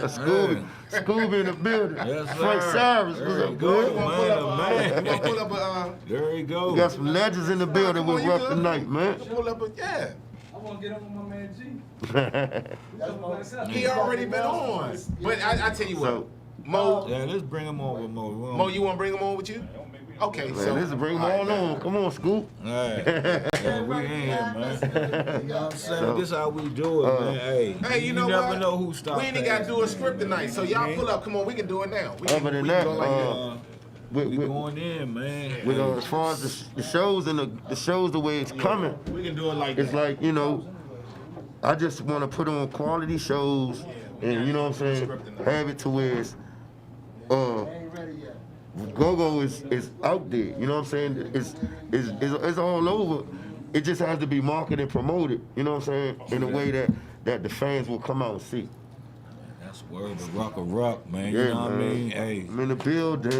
Scooby in the building. Yes, Frank sir. Cyrus, There what's you up, go, good? man. You gonna pull up a? There you go. We got some legends in the building with you Rough good? tonight, man. Pull up a yeah. I want to get up with my man G. That's my, He already been on. But I tell you what, So, Mo. Yeah, let's bring him over, Mo. Mo, you want to bring him on with you? Okay, man, so let's bring them all on. Come on, Scoop. Hey, yeah, we in here, man. you know what I'm saying? So, this how we do it, man. Hey, Hey, you know never what? know who stopped. We ain't got to do a script tonight, so y'all pull up. Come on, we can do it now. We Other than that, go like that. We going in, man. we gonna, as far as the shows and the shows the way it's coming, We can do it like it's that. like, you know, I just want to put on quality shows and, you know what I'm saying, have it to where it's, Ain't ready yet. go-go is out there, you know what I'm saying? It's all over. It just has to be marketed and promoted, you know what I'm saying, in a way that the fans will come out and see. That's word of rock, man. Yeah, You know what I man. mean? Hey, I'm in the building.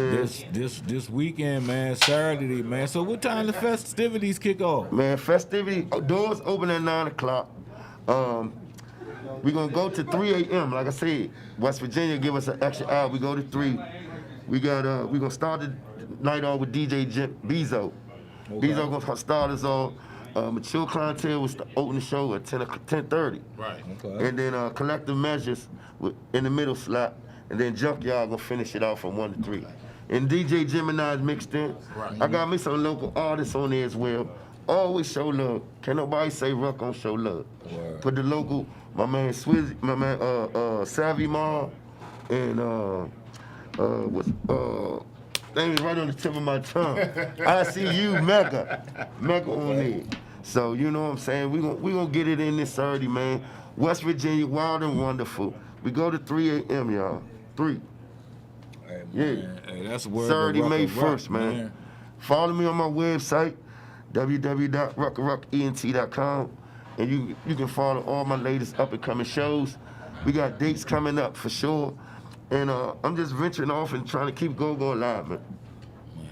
this weekend, man, Saturday, man. So what time the festivities kick off? Man, festivity, doors open at 9 o'clock. We're gonna go to 3 a.m. Like I said, West Virginia give us an extra hour. We go to 3. We gonna start the night off with DJ Jim Bezo. Okay. Bezo gonna start us off. Mature Clientele will open the show at 10:30. Right. Okay. And then Collective Measures in the middle slot. And then Junkyard gonna finish it off from 1 to 3. And DJ Gemini is mixed in. Right. I got me some local artists on there as well. Always show love. Can't nobody say Ruck don't show love. Word. Put the local, my man Swizzy, my man Savvy Ma, and name is right on the tip of my tongue. I see you, Mecca on there. So you know what I'm saying? We gonna get it in this Saturday, man. West Virginia, wild and wonderful. We go to 3 a.m., y'all. 3. Hey, Yeah. man. Hey, that's word Saturday, of rock May and rock, 1st, man. Follow me on my website, www.ruckaruckent.com, and you can follow all my latest up-and-coming shows. We got dates coming up for sure, and I'm just venturing off and trying to keep go-go alive, man.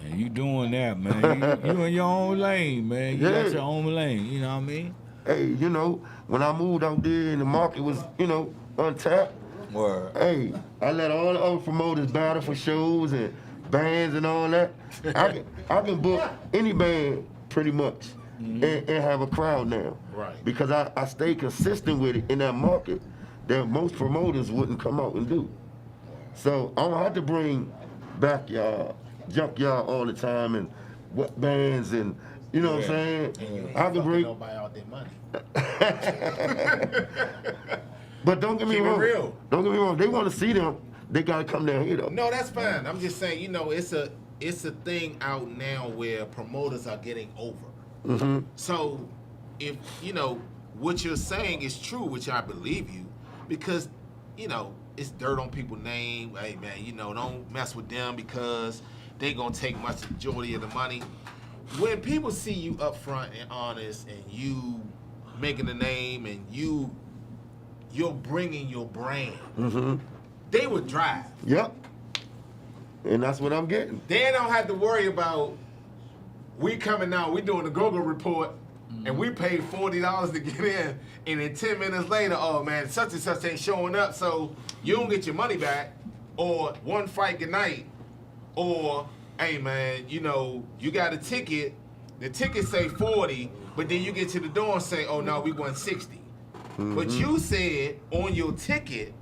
Man, you doing that, man. You in your own lane, man. You Yeah. got your own lane, you know what I mean? Hey, you know, when I moved out there and the market was, you know, untapped, Word. hey, I let all the other promoters battle for shows and bands and all that. I can book any band pretty much and have a crowd now. Right. Because I stay consistent with it in that market that most promoters wouldn't come out and do. So I don't have to bring backyard, junkyard all the time and what bands and you know what I'm saying? I can bring. Nobody out their money. But don't get me Keep it wrong. real. Don't get me wrong. They want to see them. They gotta come down here though. No, that's fine. I'm just saying, you know, it's a thing out now where promoters are getting over. So if you know what you're saying is true, which I believe you, because you know it's dirt on people's name. Hey man, you know, don't mess with them because they gonna take much majority of the money. When people see you upfront and honest, and you making a name, and you're bringing your brand, they would drive. Yep. And that's what I'm getting. They don't have to worry about we coming out, we doing the go-go report, and we paid $40 to get in, and then 10 minutes later, oh man, such and such ain't showing up, so you don't get your money back, or one fight good night, or hey man, you know, you got a ticket, the ticket say 40, but then you get to the door and say, oh no, we want 60. But you said on your ticket,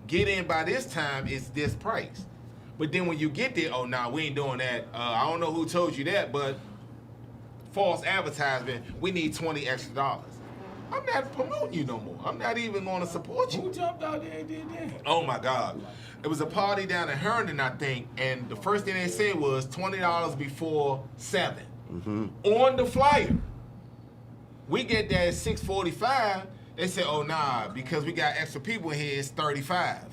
get in by this time, it's this price. But then when you get there, oh no, we ain't doing that. I don't know who told you that, but false advertisement. We need $20 extra. I'm not promoting you no more. I'm not even going to support you. Who jumped out there and did that? Oh my God. It was a party down in Herndon, I think, and the first thing they said was $20 before 7 on the flyer. We get there at 6:45. They said, "Oh nah, because we got extra people here, it's 35."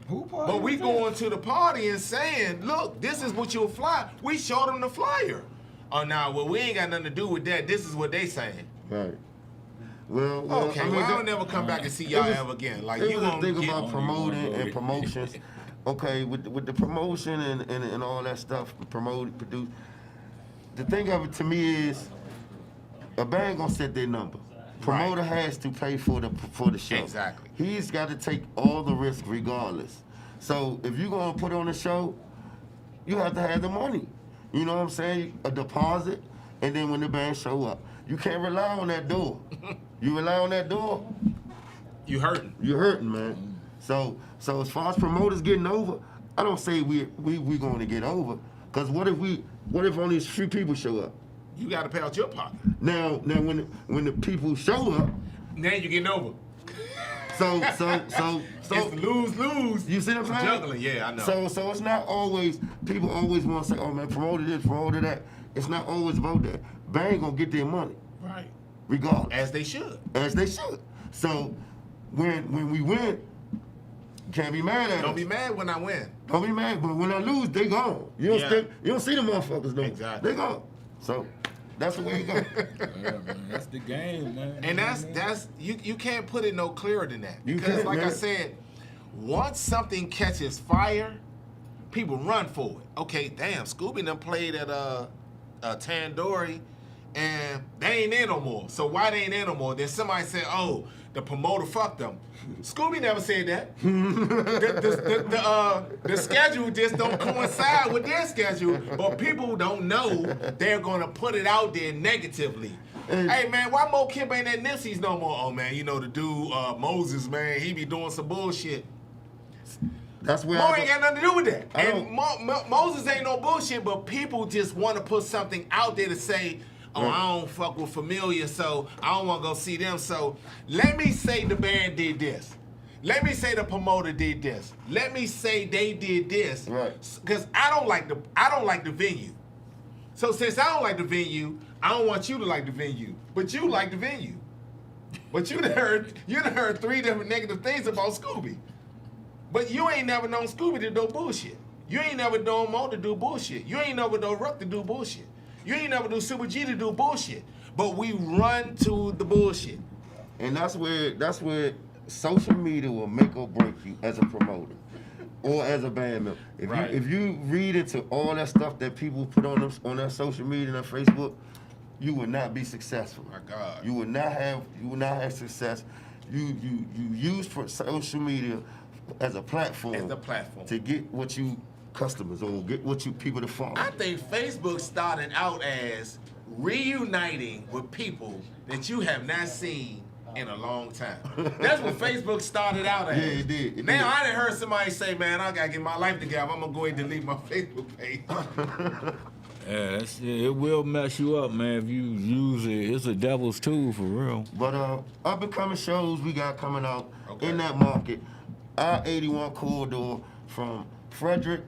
Who party? But we was that? going to the party and saying, "Look, this is what you'll fly." We showed them the flyer. Oh nah, well we ain't got nothing to do with that. This is what they saying. Right. Well, Okay, I mean, well I'll that- never come back and see y'all It was- ever again. Like It you was a gonna thing get about promoting and it. promotions. Okay, with the promotion and all that stuff, promote, produce. The thing of it to me is, a band gonna set their number. Promoter has to pay for the show. Exactly. He's got to take all the risk regardless. So if you're gonna put on a show, you have to have the money. You know what I'm saying? A deposit, and then when the band show up, you can't rely on that door. You rely on that door, you hurting. you're hurting, man. So as far as promoters getting over, I don't say we going to get over, cause what if only a few people show up? You got to pay out your pocket. Now when the people show up, Now you getting over. so It's lose. you see what I'm saying? Juggling, yeah, I know. So it's not always, people always want to say, oh man, promoted this, promoted that. It's not always about that. Band gonna get their money, Right. regardless. As they should. As they should. So when we win, you can't be mad at us. Don't be mad when I win. Don't be mad, but when I lose, they gone. You don't Yeah. see them motherfuckers no more. Exactly. They gone. So that's the way it goes. Yeah, man, that's the game, man. And that's you can't put it no clearer than that. You Because can't, like I man. said, once something catches fire, people run for it. Okay, damn, Scooby done played at Tandoori and they ain't there no more. So why they ain't there no more? Then somebody said, oh, the promoter fucked them. Scooby never said that. The schedule just don't coincide with their schedule, but people don't know they're gonna put it out there negatively. Hey man, why Mo Kip ain't at Nipsey's no more? Oh man, you know the dude Moses, man, he be doing some bullshit. That's where Mo ain't got nothing to do with that. I And Moses ain't no bullshit, but people just want to put something out there to say, oh, I don't fuck with Familia, so I don't want to go see them. So let me say the band did this. Let me say the promoter did this. Let me say they did this. Right. Because I don't like the venue. So since I don't like the venue, I don't want you to like the venue. But you like the venue. But you done heard 3 different negative things about Scooby. But you ain't never known Scooby to do bullshit. You ain't never known Mo to do bullshit. You ain't never known Ruck to do bullshit. You ain't never known Super G to do bullshit. But we run to the bullshit. And that's where social media will make or break you as a promoter or as a band member. If you read into all that stuff that people put on their social media and their Facebook, you will not be successful. My God. You will not have success. You use for social media as a platform. As the platform. To get what you customers or get what you people to follow. I think Facebook started out as reuniting with people that you have not seen in a long time. That's what Facebook started out as. Yeah, it did. It now, did. I done heard somebody say, man, I got to get my life together. I'm going to go ahead and delete my Facebook page. Yeah, it will mess you up, man, if you use it. It's a devil's tool for real. But up and coming shows we got coming out Okay. in that market. Our 81 corridor from Frederick,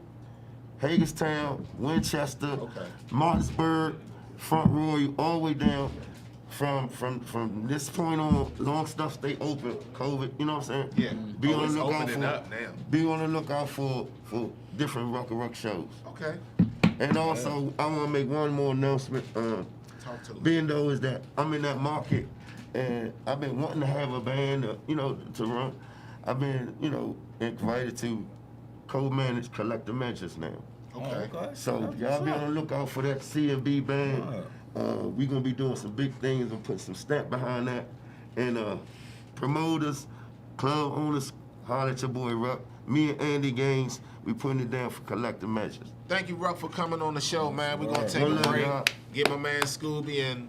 Hagerstown, Winchester, Okay. Martinsburg, Front Royal, all the way down from this point on, long stuff stay open, COVID, you know what I'm saying? Yeah. Be Oh, on it's the lookout opening for up now. Be on the lookout for different rock shows. Okay. And also I wanna make one more announcement. Talk to me. Being though is that I'm in that market and I've been wanting to have a band, to run. I've been, invited to co-manage Collective Measures now. Okay. So y'all be on the lookout for that C&B band. We gonna be doing some big things and put some stamp behind that. And promoters, club owners, holler at your boy Ruck. Me and Andy Gaines, we putting it down for Collective Measures. Thank you, Ruck, for coming on the show, man. We're going to take One a love, break. y'all. Get my man Scooby and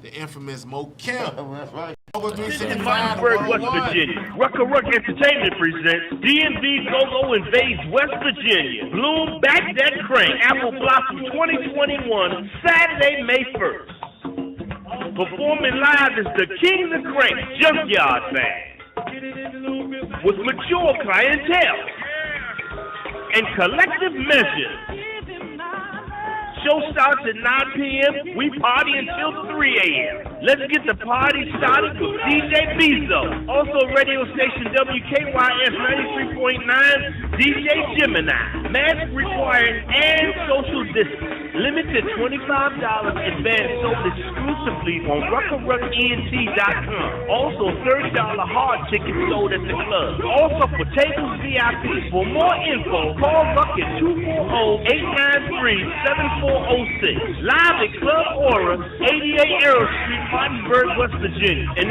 the infamous Mo Kemp. That's right. Over In 365 Martinsburg, West 101. Virginia, Rucker Ruck Entertainment presents DMV Go-Go Invades West Virginia. Bloom Back That Crank, Apple Blossom 2021, Saturday, May 1st. Performing live is the King of the Crank Junkyard Band with mature clientele and collective measures. Show starts at 9 p.m. We party until 3 a.m. Let's get the party started with DJ Bezo. Also radio station WKYS 93.9, DJ Gemini. Mask required and social distance. Limited $25. Advance sold exclusively on RuckaRuckENT.com. Also $30 hard tickets sold at the club. Also for tables VIP. For more info, call Ruck at 240-893-7406. Live at Club Aura, 88 Arrow Street, Martinsburg, West Virginia. And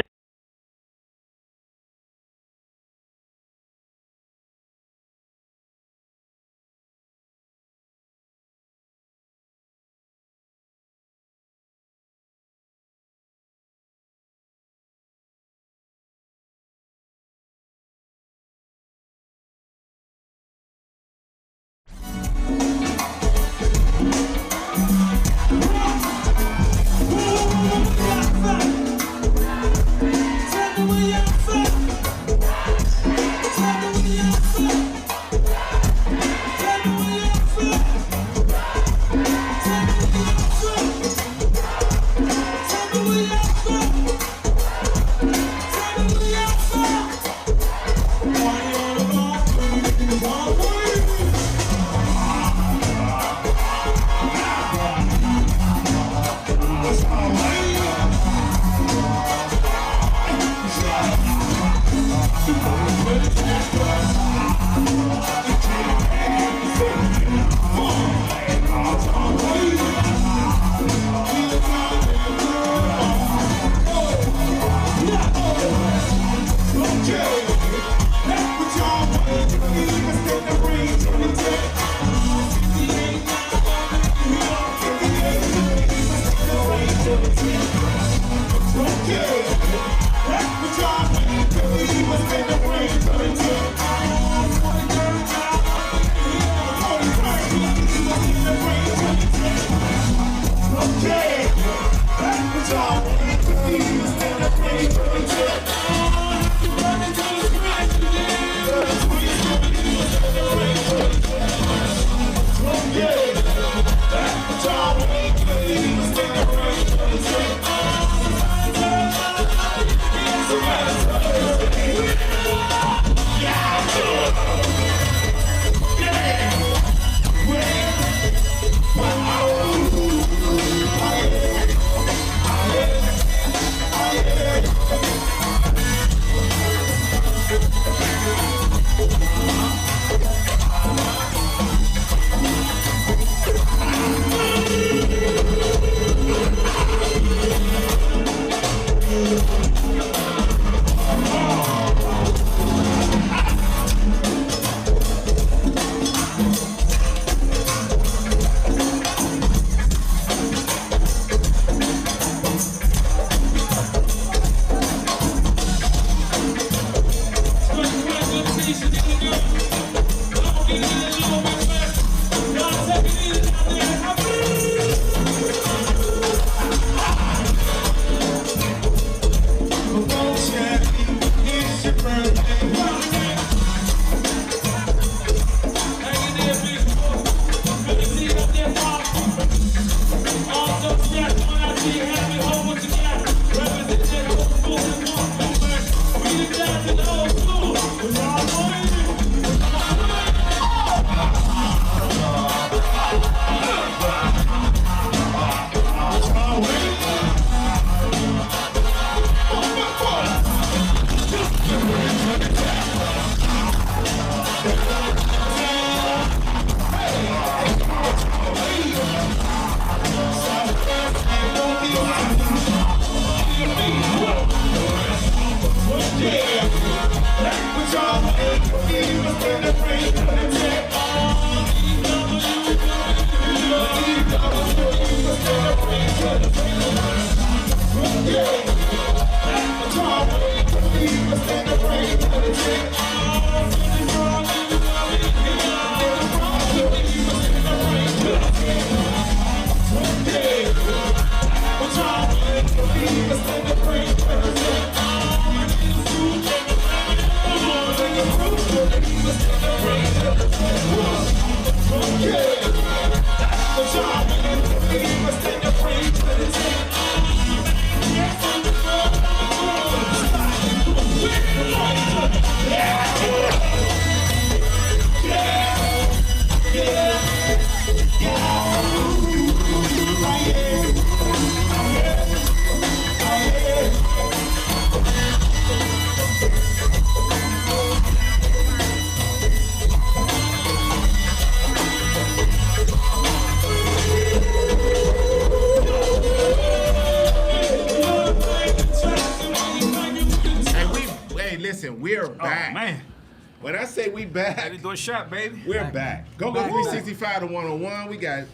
When I say we back, Had to do a shot, baby. we're back. Go 365 to 101. We got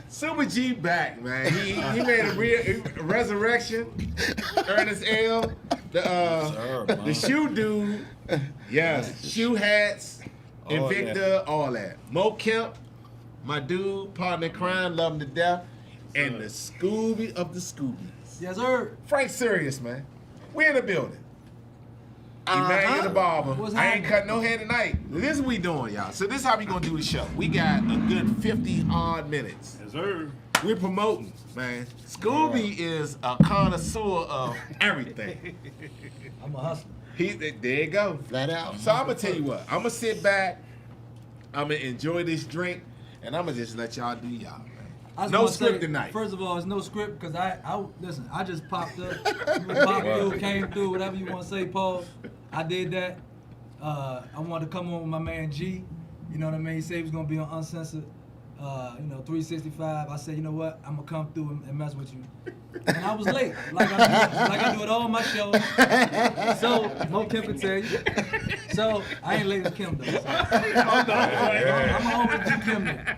Super G back, man. He made a real resurrection. Ernest L. The shoe dude. Yes. Shoe hats. Invicta, all that. Mo Kemp, my dude, partner in crime, love him to death. And the Scooby of the Scoobies. Yes, sir. Frank Serious, man. We in the building. Emmanuel the Barber. What's I ain't happening? cutting no hair tonight. This is what we doing, y'all. So this is how we gonna do the show. We got a good 50 odd minutes. Yes, sir. We're promoting, man. Scooby is a connoisseur of everything. I'm a hustler. There you go. Flat out. So I'm gonna tell you what. I'm gonna sit back. I'm gonna enjoy this drink, and I'm gonna just let y'all do y'all, man. I just No wanna script say, tonight. First of all, it's no script because listen. I just popped up, popped through, came through, whatever you want to say, Paul. I did that. I wanted to come on with my man G. You know what I mean? He said he was gonna be on Uncensored. 365. I said, you know what? I'm gonna come through and mess with you. And I was late, like I do at all my shows. So Mo Kim can tell you. So I ain't late as Kim though. So. I'm on with G Kim there.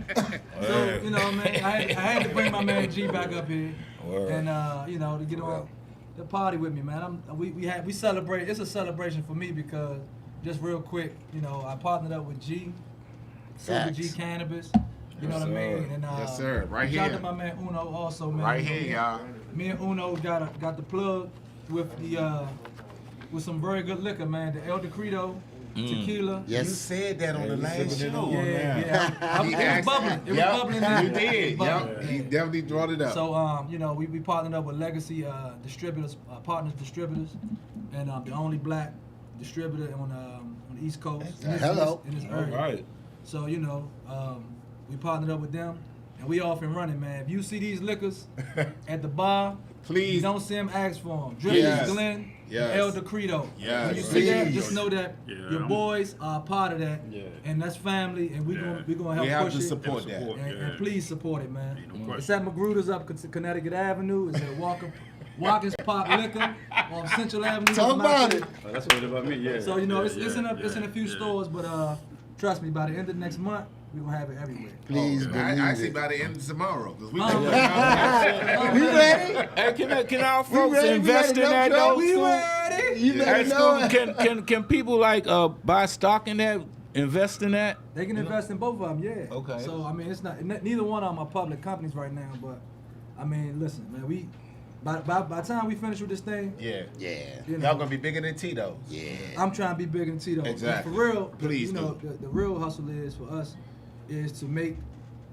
So you know, man, I had to bring my man G back up here, and to get on the party with me, man. We celebrate. It's a celebration for me because just real quick, I partnered up with G, Super G Facts. Cannabis. You know what I mean? And, Yes, sir. Right shout here. out to my man Uno also, man. Right here, y'all. Me and Uno got the plug with with some very good liquor, man. The El Decreto tequila. Yes. You said that on the last show. Yeah. It was bubbling. It was bubbling. You in there. did. It was bubbling. Yep. He definitely brought it up. So we partnered up with Legacy Distributors, Partners Distributors, and the only black distributor on the East Coast. Hello. In this All area. right. So we partnered up with them, and we off and running, man. If you see these liquors at the bar, Please. don't see them, ask for them. Drippers Yes. Glen, Yes. El Decreto. Yes. When you see that, Please. just know that your boys are a part of that, Yeah. and that's family, and we gonna help We have push to it. support that. And please support it, man. no question. It's at Magruder's up Connecticut Avenue. It's at Walker's Pop Liquor off Central Avenue. Talk about it. Oh, that's what about me, yeah. So it's in a few stores, but trust me, by the end of next month, we're gonna have it everywhere. Please believe Actually, it. by the end of tomorrow, because we Oh, can We ready? Hey, can our folks ready? We invest ready in to that go, though? we Scoop? ready? You Hey, better know Scoop, it. can people buy stock in that, invest in that? They can invest in both of them, yeah. Okay. So I mean, it's not neither one of them are public companies right now, but I mean, listen, man, by the time we finish with this thing, Yeah. Yeah. you know, Y'all gonna be bigger than Tito's. Yeah. I'm trying to be bigger than Tito. Exactly. For real, Please the real hustle is for us is to make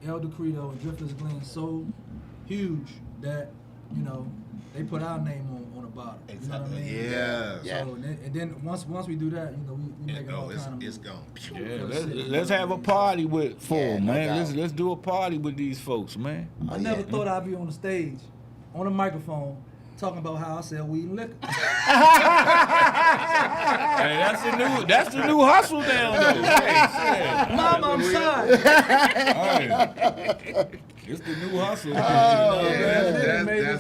El Decreto and Drifters Glen so huge that they put our name on the bottom. You know what I mean? Yeah. Yeah. So and then once we do that, we make all kind of It's moves. gone. Yeah, let's have a party with Yeah, no man. doubt. Let's do a party with these folks, man. I never thought I'd be on the stage, on a microphone, talking about how I sell weed and liquor. Hey, that's the new hustle down there. Hey, shit. Mama, I'm sorry. Hey. It's the new hustle.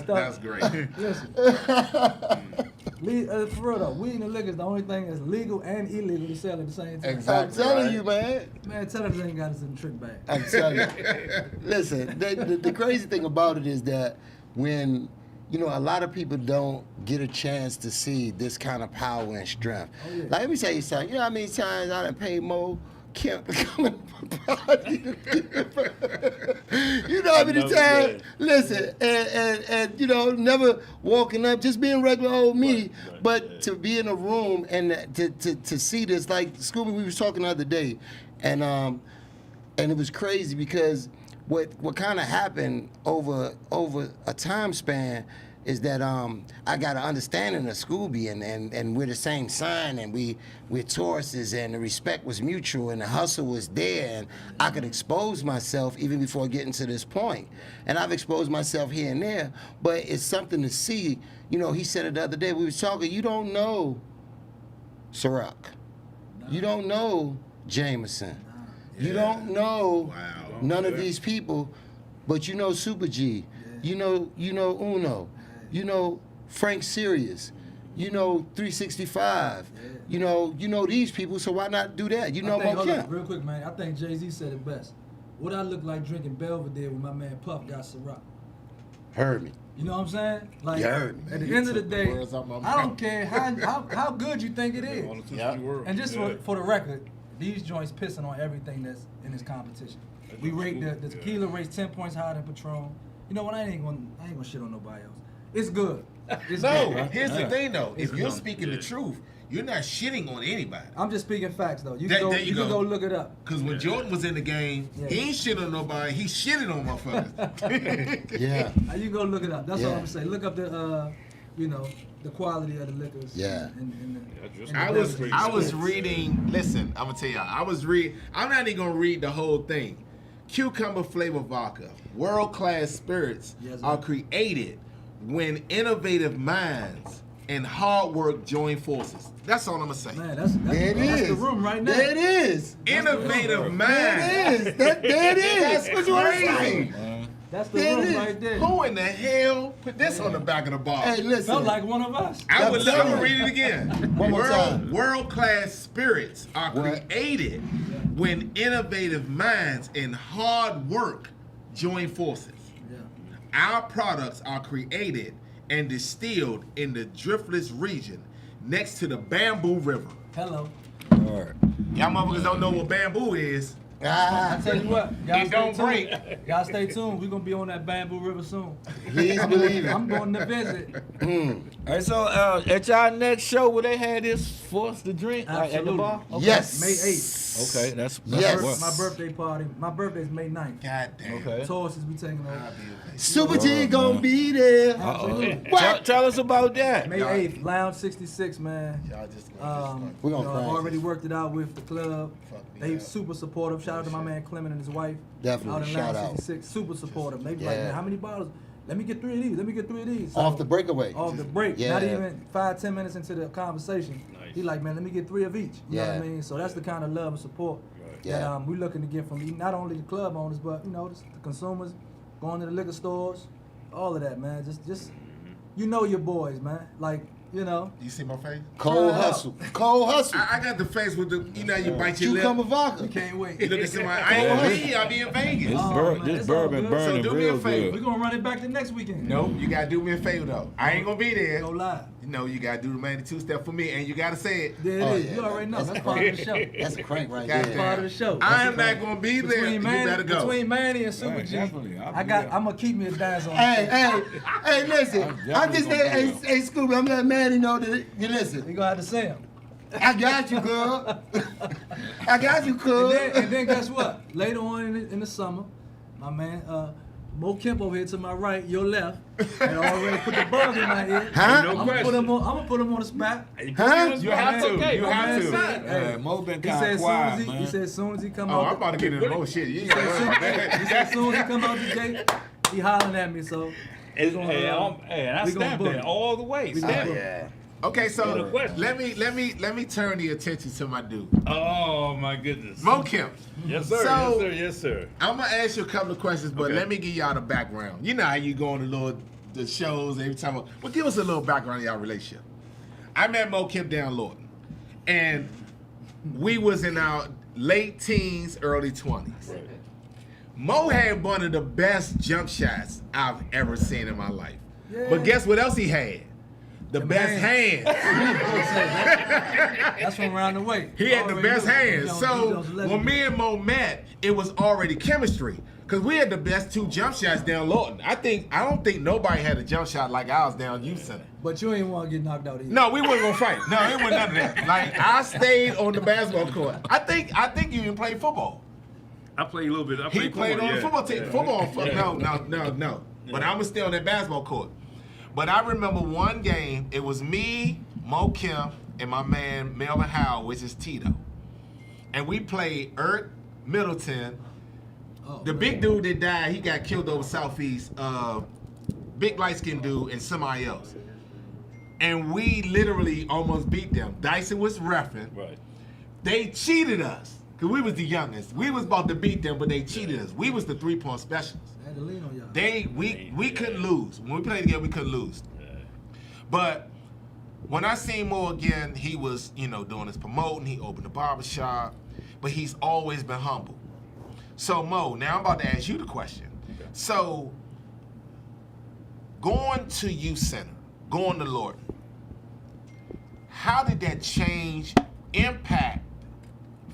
That's great. Listen. For real though, weed and liquor is the only thing that's legal and illegal to sell at the same time. I'm telling you, man. Man, tell them they ain't got us in the trick bag. I'm telling you. Listen, the crazy thing about it is that when, a lot of people don't get a chance to see this kind of power and strength. Oh, yeah. Like, let me tell you something. You know how many times I done paid Mo Kemp to come in the party? You know how many times? Listen, and never walking up, just being regular old me. But to be in a room and to see this, like Scooby, we was talking the other day, and it was crazy because what kind of happened over a time span is that I got an understanding of Scooby and we're the same sign and we're Tauruses and the respect was mutual and the hustle was there and I could expose myself even before getting to this point. And I've exposed myself here and there, but it's something to see. He said it the other day, we was talking, you don't know Ciroc. You don't know Jameson. You don't know none of these people, but you know Super G. You know Uno. You know Frank Serious. You know 365. you know these people, so why not do that? You know hold Mo on, Kemp. real quick, man. I think Jay-Z said it best. What I look like drinking Belvedere when my man Puff got Ciroc. Heard me. You know what I'm saying? Like, You heard me. at the You end of the took the day, words out my I don't mouth. care how good you think it is. Yeah. And just for the record, these joints pissing on everything that's in this competition. We rate the tequila rates 10 points higher than Patron. You know what? I ain't gonna shit on nobody else. It's good. It's No, good. here's the thing though. It's If you're good. speaking the truth, you're not shitting on anybody. I'm just speaking facts though. You There- can go. there you You can go. go look it up. Because when Jordan was in the game, Yeah. he ain't shit on nobody. He shitted on motherfuckers. Yeah. You can go look it up. That's all Yeah. I'm gonna say. Look up the the quality of the liquors. Yeah. And the I was beverages. reading. Listen, I'm gonna tell y'all. I'm not even gonna read the whole thing. Cucumber flavor vodka, world class spirits Yes, are sir. created when innovative minds and hard work join forces. That's all I'm gonna say. Man, that's There it that's is. the room right now. There it is. Innovative minds. There it is. There it is. That's What you want to crazy. say? That's the There it room is. right there. Who in the hell put this on the back of the bar? Hey, listen. Felt like one of us. I would I'm love to telling read you. it again. One more time. World-class spirits are What? created when innovative minds and hard work join forces. Yeah. Our products are created and distilled in the Driftless region next to the Bamboo River. Hello. Y'all motherfuckers don't know what bamboo is. I tell you what, y'all It stay don't tuned. break. Y'all stay tuned. We're gonna be on that Bamboo River soon. Please believe it. I'm going to visit. Hey, so at y'all next show, will they have this for us to drink like, at the Absolutely. bar? Okay, Yes. May 8th. Okay, that's Yes. what. My birthday party. My birthday's May 9th. God damn. Okay. Taurus is be taking over. Super T gonna be there. Absolutely. Tell us about that. May 8th, Lounge 66, man. Y'all just gonna We're gonna I've practice. already worked it out with the club. Fuck me They up. super supportive. Shout out to my man Clement and his wife. Definitely, Out in shout Lounge out. 66, super supportive. They be like, Yeah. man, how many bottles? Let me get 3 of these. Let me get 3 of these. So, Off the breakaway. Off the break. Yeah. Not even 5-10 minutes into the conversation. He like, man, let me get 3 of each. You know what I Yeah. mean? So that's the kind of love and support that Yeah. we're looking to get from not only the club owners, but the consumers, going to the liquor stores, all of that, man. Just you know your boys, man. Like, You see my face? Cold Try it hustle. Cold hustle. I got the face with the, you bite your Cucumber lip. vodka. you can't wait. You look at somebody, I ain't gonna be, I'll be in Vegas. This, Oh, man, this it's all bourbon good. burning So do me a real favor. We're good. gonna run it back the next weekend. No, you gotta do me a favor though. I ain't gonna be there. Go live. No, you gotta do the man 2-step for me, and you gotta say it. There it Oh, is. yeah, You already know. that's That's part of the show. That's a crank right God there. damn. Part of the show. I That's am not gonna be there. Between You Manny, better go. between Manny and Super Right, G, definitely. I'll I be got. there. I'm gonna keep me a dance on. Hey, listen. I'm definitely just gonna hey, be hey, Scooby, I'm letting Manny know that you You listen. gonna have to see him. I got you, girl. I got you, girl. And then guess what? Later on in the summer, my man Mo Kemp over here to my right, your left, and already put the bug in my ear. Huh? I'm gonna put him on the spot. Huh? You have to. Okay, You my have man to. said, hey, Yeah, Mo been he kind said of soon as quiet, he man. said soon as he come Oh, out. I'm about to get into more shit. You He ain't said, gotta soon, worry about he said soon as he come out the gate, he hollering at me. So Hey, gonna, hey, and I we gonna stamped book that it. all the way. We Stamp gonna it. Yeah. Okay, so No question. let me turn the attention to my dude, Oh my goodness. Mo Kemp. Yes, sir. So- yes, sir. Yes, sir. I'm gonna ask you a couple of questions, but Okay. let me give y'all the background. You know how you go on the shows every time. Well, give us a little background of y'all relationship. I met Mo Kemp down Lawton, and we was in our late teens, early 20s. Mo had one of the best jump shots I've ever seen in my life. Yeah. But guess what else he had? The best hands. that's from around the way. He had the Already best knew. hands. He So was when legendary. me and Mo met, it was already chemistry. Cause we had the best 2 jump shots down Lawton. I don't think nobody had a jump shot like ours down Youth Center. But you ain't want to get knocked out either. No, we wasn't gonna fight. No, it wasn't none of that. Like I stayed on the basketball court. I think you even played football. I played a little bit. I He played on the football team. Yeah. Football. Yeah. No. But I was still on that basketball court. But I remember one game. It was me, Mo Kemp, and my man Melvin Howell, which is Tito, and we played Ert Middleton. Oh, The big dude that died, he got killed over Southeast. Big light skinned dude and somebody else. And we literally almost beat them. Dyson was reffing. Right. They cheated us. Cause we was the youngest. We was about to beat them, but they cheated us. We was the 3-point specialists. I had to lean on y'all. We couldn't lose. When we played together, we couldn't lose. But When I seen Mo again, he was, doing his promoting. He opened a barbershop, but he's always been humble. So Mo, now I'm about to ask you the question. Okay. So, going to youth center, going to Lorton, how did that impact?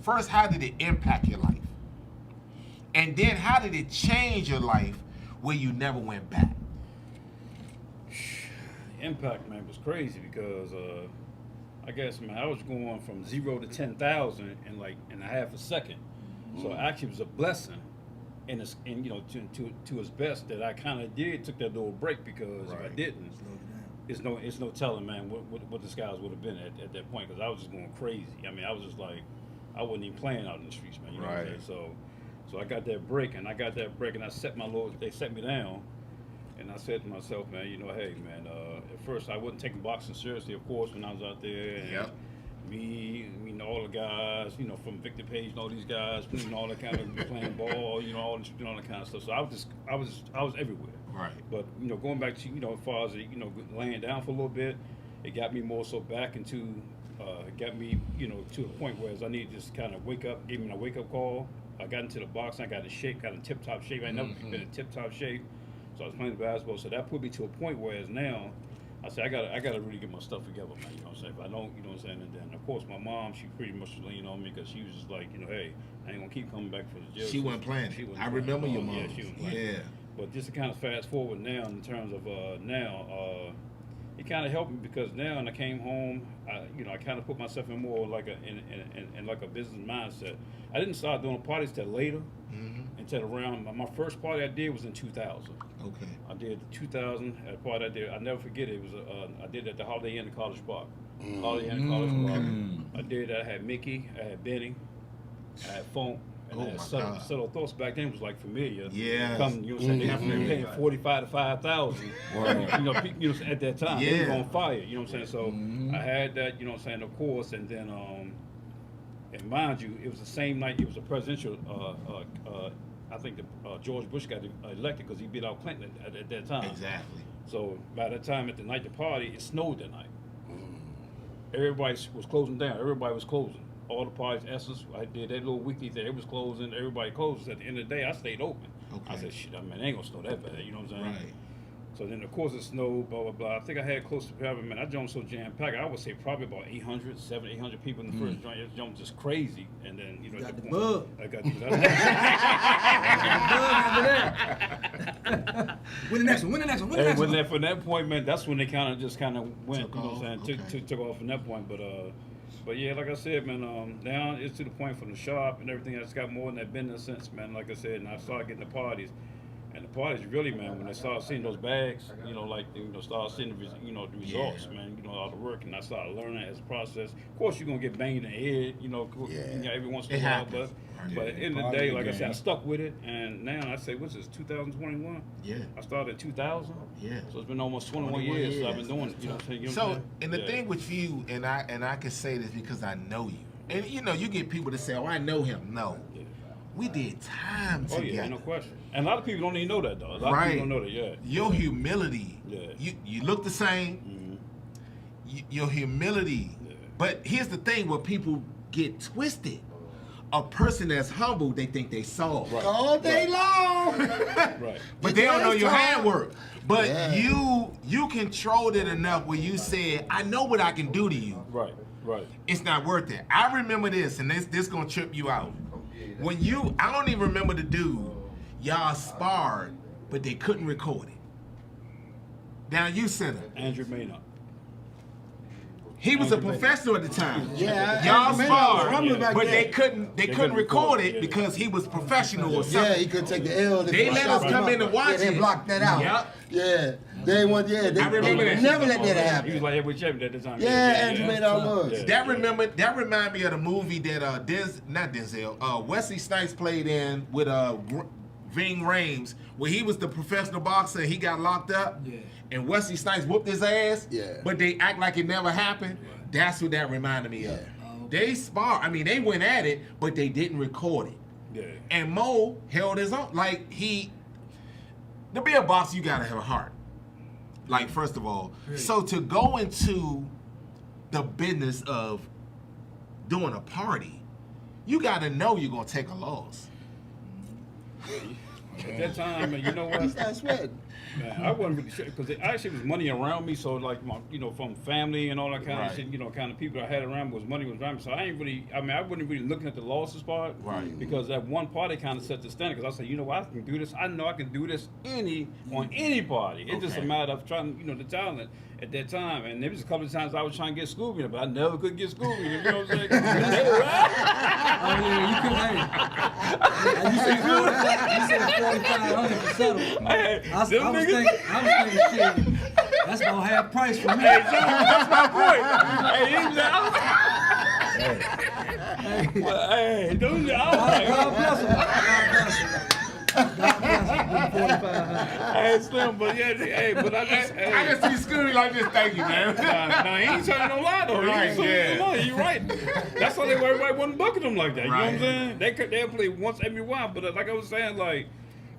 First, how did it impact your life? And then how did it change your life where you never went back? Impact, man, was crazy because I guess, man, I was going from 0 to 10,000 in a half a second. So actually, it was a blessing, and to its best that I kind of took that little break because if I didn't, it's no telling, man, what the skies would have been at that point because I was just going crazy. I mean, I was just like, I wasn't even playing out in the streets, man. You know what I'm saying? So I got that break, and I set they set me down, and I said to myself, man, hey, man, at first I wasn't taking boxing seriously, of course, when I was out there. And me, all the guys, from Victor Page and all these guys, all the kind of playing ball, all the kind of stuff. So I was everywhere. Right. But going back to as far as laying down for a little bit, it got me more so back into, got me to the point where I needed to just kind of wake up, gave me a wake up call. I got into the boxing, I got in shape, got in tip top shape. I never been in tip top shape, so I was playing basketball. So that put me to a point where now I said I gotta really get my stuff together, man. You know what I'm saying? If I don't, what I'm saying, and then of course my mom, she pretty much leaned on me because she was just like, hey, I ain't gonna keep coming back for the jail. She wasn't playing. I remember your mom. Yeah, she wasn't playing. Yeah. But just to kind of fast forward now in terms of it kind of helped me because now when I came home, I kind of put myself in more like in like a business mindset. I didn't start doing parties till later, until around my first party I did was in 2000. Okay. I did 2000 at a party I did. I never forget it. It was I did it at the Holiday Inn in College Park. Holiday Inn in College Park. I did that. I had Mickey. I had Benny. I had Funk. And I had Subtle Thoughts. Back then it was like familiar. Yeah. Come, you know what I'm saying? They were paying 45 to 5,000. At that time, they were on fire. You know what I'm saying? So I had that. You know what I'm saying? Of course, and then and mind you, it was the same night. It was a presidential. I think George Bush got elected because he beat out Clinton at that time. Exactly. So by that time at the night of the party, it snowed that night. Everybody was closing down. Everybody was closing. All the parties, Essence, I did that little weekly thing. It was closing. Everybody closed. At the end of the day, I stayed open. Okay. I said, shit, I mean, it ain't gonna snow that bad. You know what I'm saying? Right. So then, of course, it snowed, blah, blah, blah. I think I had close to probably, man, I jumped so jam-packed. I would say probably about 800 people in the first joint. It jumped just crazy. And then, You got at the point, bug. I got the Win the next one. And when that, from that point, man, that's when they kind of went, Took you know off, what I'm saying, okay. took off from that point. But yeah, like I said, man, now it's to the point from the shop and everything. I just got more in that business sense, man. Like I said, and I started getting the parties. And the parties really, man, when they started seeing those bags, start seeing the results, man, all the work, and I started learning as a process. Of course, you're gonna get banged in the head, every once in a while, but at the end of the day, like I said, I stuck with it, and now I say, what's this, 2021? Yeah. I started in 2000. Yeah. So it's been almost 21 years since I've been doing it. You know what I'm saying? So, and the thing with you, and I can say this because I know you, and you get people to say, "Oh, I know him." No, we did time together. Oh yeah, no question. And a lot of people don't even know that though. A lot of people don't know that. Yeah. Your humility. Yeah. You look the same. Your humility. Yeah. But here's the thing: where people get twisted. A person that's humble, they think they soft All day long. Right. but they don't know your Yes, handwork. But Yeah. you controlled it enough where you said, "I know what I can do to you." Right. Right. It's not worth it. I remember this, and this gonna trip you out. When I don't even remember the dude. Y'all sparred, but they couldn't record it. Down youth center. Andrew Maynard. He was a professional at the time. Yeah, Y'all Andrew Maynard was sparred, rumbling back but then. they couldn't record it because he was professional or Yeah, something. he couldn't take the L. They let us come in and watch Yeah, they it. blocked that out. Yep. Yeah, they want. Yeah, they I remember that. never let that He was happen. like heavyweight champion at the time. Yeah, Andrew Maynard was. Yeah. That remind me of the movie that not Denzel, Wesley Snipes played in with Ving Rhames, where he was the professional boxer and he got locked up. Yeah. And Wesley Snipes whooped his ass. Yeah. But they act like it never happened. That's what that reminded me of. Oh, They sparred. I mean, they went at it, but they didn't record it. Yeah. And Mo held his own. Like to be a boxer, you gotta have a heart. Like, first of all. So to go into the business of doing a party, you got to know you're gonna take a loss. At that time, man, you know what? He's not sweating. Man, I wasn't really sure because actually was money around me. So like my, from family and all that kind Right. of shit, kind of people I had around me was money was around me. So I ain't really, I wasn't really looking at the losses part. Right. Because that one party kind of set the standard. Because I said, you know what, I can do this. I know I can do this on any party. It's just a Okay. matter of trying, the talent at that time. And there was a couple of times I was trying to get Scooby, but I never could get Scooby. You know what I'm saying? Oh yeah, you could. Hey, you said 4,500 for settle. I was thinking, shit. That's about half price for me. That's my point. Hey, he hey, don't God bless him. God bless him. 4,500. Hey, Slim, but yeah, hey, but I just, hey. I can see Scooby like this. Thank you, man. Nah, he ain't telling no lie though. Right, He ain't telling yeah. no lie. You're right. That's why everybody wasn't booking him like that. You know what I'm Right. saying? They'll play once every while, but like I was saying, like,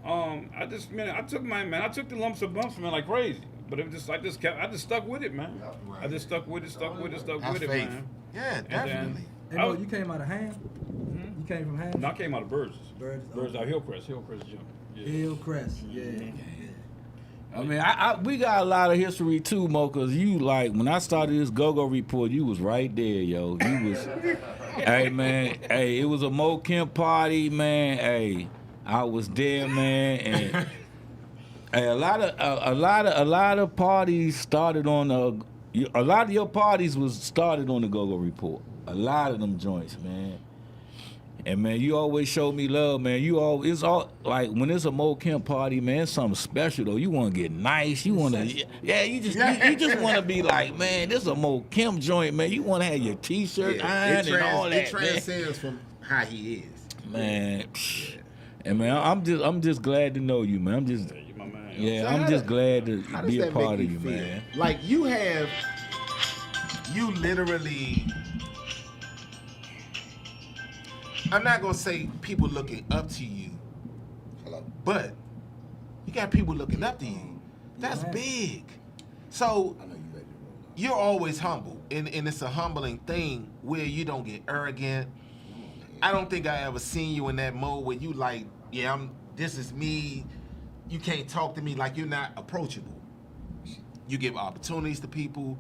I took the lumps and bumps, man, like crazy. But it was just, I just stuck with it, man. Right. I just stuck with it, That's with it, faith. man. Yeah, And definitely. Hey, no, you came out of Ham? You came from Ham? No, I came out of Burgess. Burgess, out Hillcrest Gym. Yeah. Hillcrest, yeah. I mean, we got a lot of history too, Mo, because you, like, when I started this Go-Go Report, you was right there, yo. You was, hey, man, hey, it was a Mo Kemp party, man. Hey, I was there, man, and hey, a lot of parties started on a lot of your parties was started on the Go-Go Report. A lot of them joints, man. And man, you always show me love, man. It's all like when it's a Mo Kemp party, man, it's something special though. You want to get nice. You want to, you just want to be like, man, this is a Mo Kemp joint, man. You want to have your T-shirt ironed and all that, It transcends from how he is. man. And man, I'm just glad to know you, man. You my man. Yeah, So I'm how just does- glad to How does be a that part make of you, feel? man. Like you literally, I'm not gonna say people looking up to you, Hello. but you got people looking up to you. That's Yeah. big. So I know you ready to roll up. you're always humble, and it's a humbling thing where you don't get arrogant. I don't think I ever seen you in that mode where you like, yeah, this is me. You can't talk to me like you're not approachable. You give opportunities to people.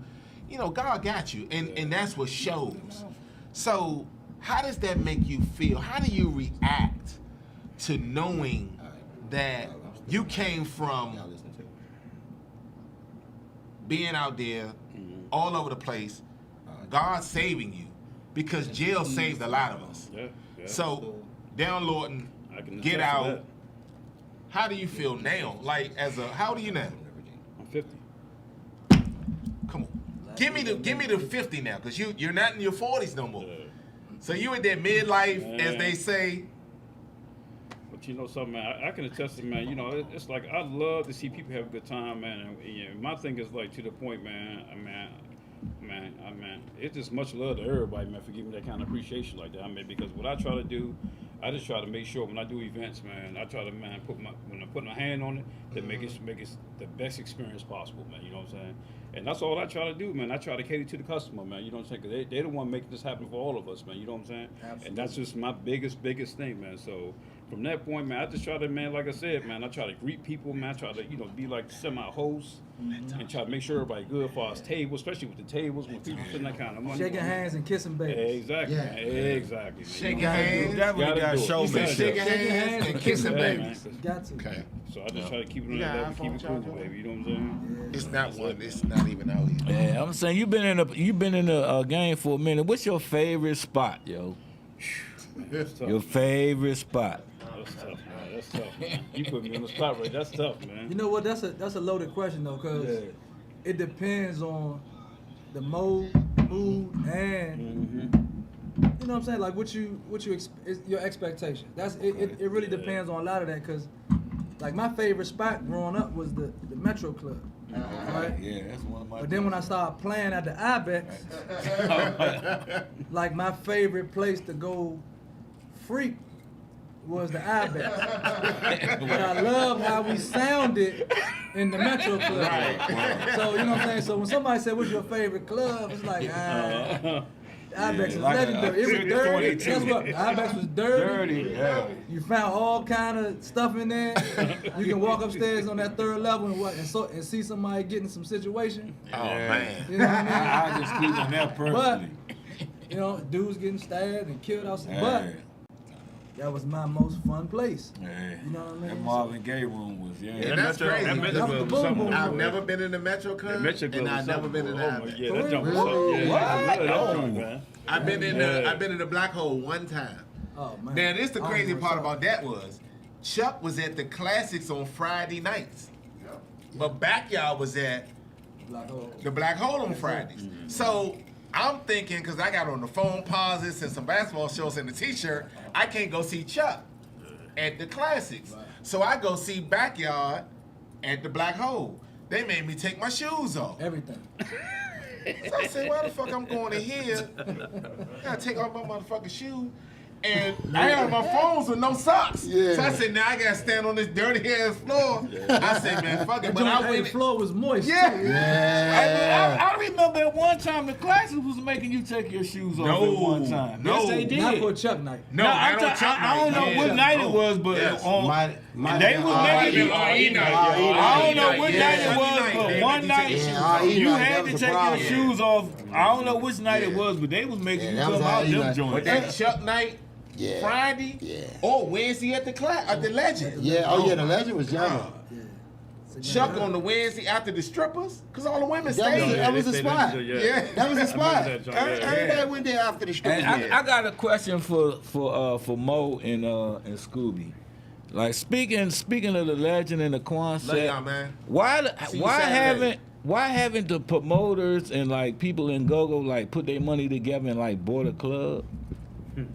You know, God got you, and that's what shows. So how does that make you feel? How do you react to knowing that you came from Y'all listen to it. being out there all over the place, God saving you, because jail saved a lot of us. Yeah. So, down Lorton, I can get attest to out. that. How do you feel now? Like, how old are you now? I'm 50. Come on, give me the 50 now, cause you're not in your 40s no more. So you in that midlife, as they say. But you know something, man, I can attest to, man, it's like I love to see people have a good time, man. And my thing is like to the point, man, it's just much love to everybody, man, for giving me that kind of appreciation like that. I mean, because what I try to do, I just try to make sure when I do events, man, I try to, man, when I put my hand on it, to make it the best experience possible, man. You know what I'm saying? And that's all I try to do, man. I try to cater to the customer, man. You know what I'm saying? 'Cause they're the one making this happen for all of us, man. You know what I'm saying? Absolutely. And that's just my biggest thing, man. So from that point, man, I just try to, man, like I said, man, I try to greet people, man. I try to, be like semi-host and try to make sure everybody good for our table, especially with the tables when people spend that kind of money. Shaking hands and kissing babies. Exactly, Yeah. man. Exactly. Man. Shake You your gotta do hands. it. Definitely Gotta gotta do it. show You said me. shaking Shaking hands hands and and kissing Yeah, man. babies. Got to. Okay. So I just try to keep it on You got that level, iPhone keep it cool, charger? baby. You know what I'm saying? It's not one. It's not even out here. Yeah, I'm saying you've been in the game for a minute. What's your favorite spot, yo? That's tough. Your favorite spot? That's tough, man. That's tough, man. You put me on the spot, right? That's tough, man. You know what? That's a loaded question though, cause it depends on the mood, and you know what I'm saying. Like what you is your expectation. It really depends on a lot of that, cause like my favorite spot growing up was the Metro Club, right? Yeah, that's one of my. But then when I started playing at the Ibex, like my favorite place to go freak was the Ibex. But I love how we sounded in the Metro Club. Right. So, you know what I'm saying? So when somebody said, what's your favorite club? It's like, Ibex is like legendary. It was a dirty. 22. Guess what? The Ibex was dirty. Dirty, yeah. You found all kind of stuff in there. You can walk upstairs on that third level and see somebody getting some situation. Oh man. You know what I mean? I just speak on that personally. You know, dudes getting stabbed and killed outside. Yeah. But that was my most fun place. Yeah. You know what I mean? That Marvin Gaye room was, And that's crazy. That Metro That was Club the was boom something. boom. I've never been in the Metro Club, The Metro Club and was I've never been in the something. Ibex. Yeah, that jump was Really? something. What? Yeah, that Oh. jump, man. I've been in the Black Hole one time. Oh, man. Now, this the I don't crazy remember part something. about that was Chuck was at the Classics on Friday nights, but Backyard was at Black Hole. the Black Hole on Fridays. So I'm thinking, because I got on the phone pauses and some basketball shows and the T-shirt, I can't go see Chuck at the Classics. Right. So I go see Backyard at the Black Hole. They made me take my shoes off. Everything. So I said, why the fuck I'm going in here? I gotta take off my motherfucking shoes. And I had my phones with no socks. Yeah. So I said, now I gotta stand on this dirty ass floor. I said, man, fuck it. But I The went. floor was moist. Yeah. too. I remember at one time the classes was making you take your shoes off No. at one time. No. Yes, they did. Not for a Chuck night. No, Now, I I don't know what night it was, but Yes. on, My- they was making you. R.E. night. I don't know what Yeah. night it was, Sunday but night, one they night take your shoes off. you Yeah, had that to was a take your problem. shoes off. I don't know which night it Yeah. was, but they was making Yeah, you that come was out R.E. them night. But joints. that Chuck night, Yeah. Friday, Yeah. or Wednesday at the Legend. Yeah. Oh yeah, the legend was young. Chuck on the Wednesday after the strippers, cause all the women That was, stayed. that was They a stayed spot. there, Yeah. That was a spot. that joint, yeah. Everybody went there after the strippers. And I got a question for Mo and Scooby. Like speaking of the legend and the Love y'all, concept, man. why See you Saturday. haven't the promoters and like people in go-go like put their money together and like bought a club?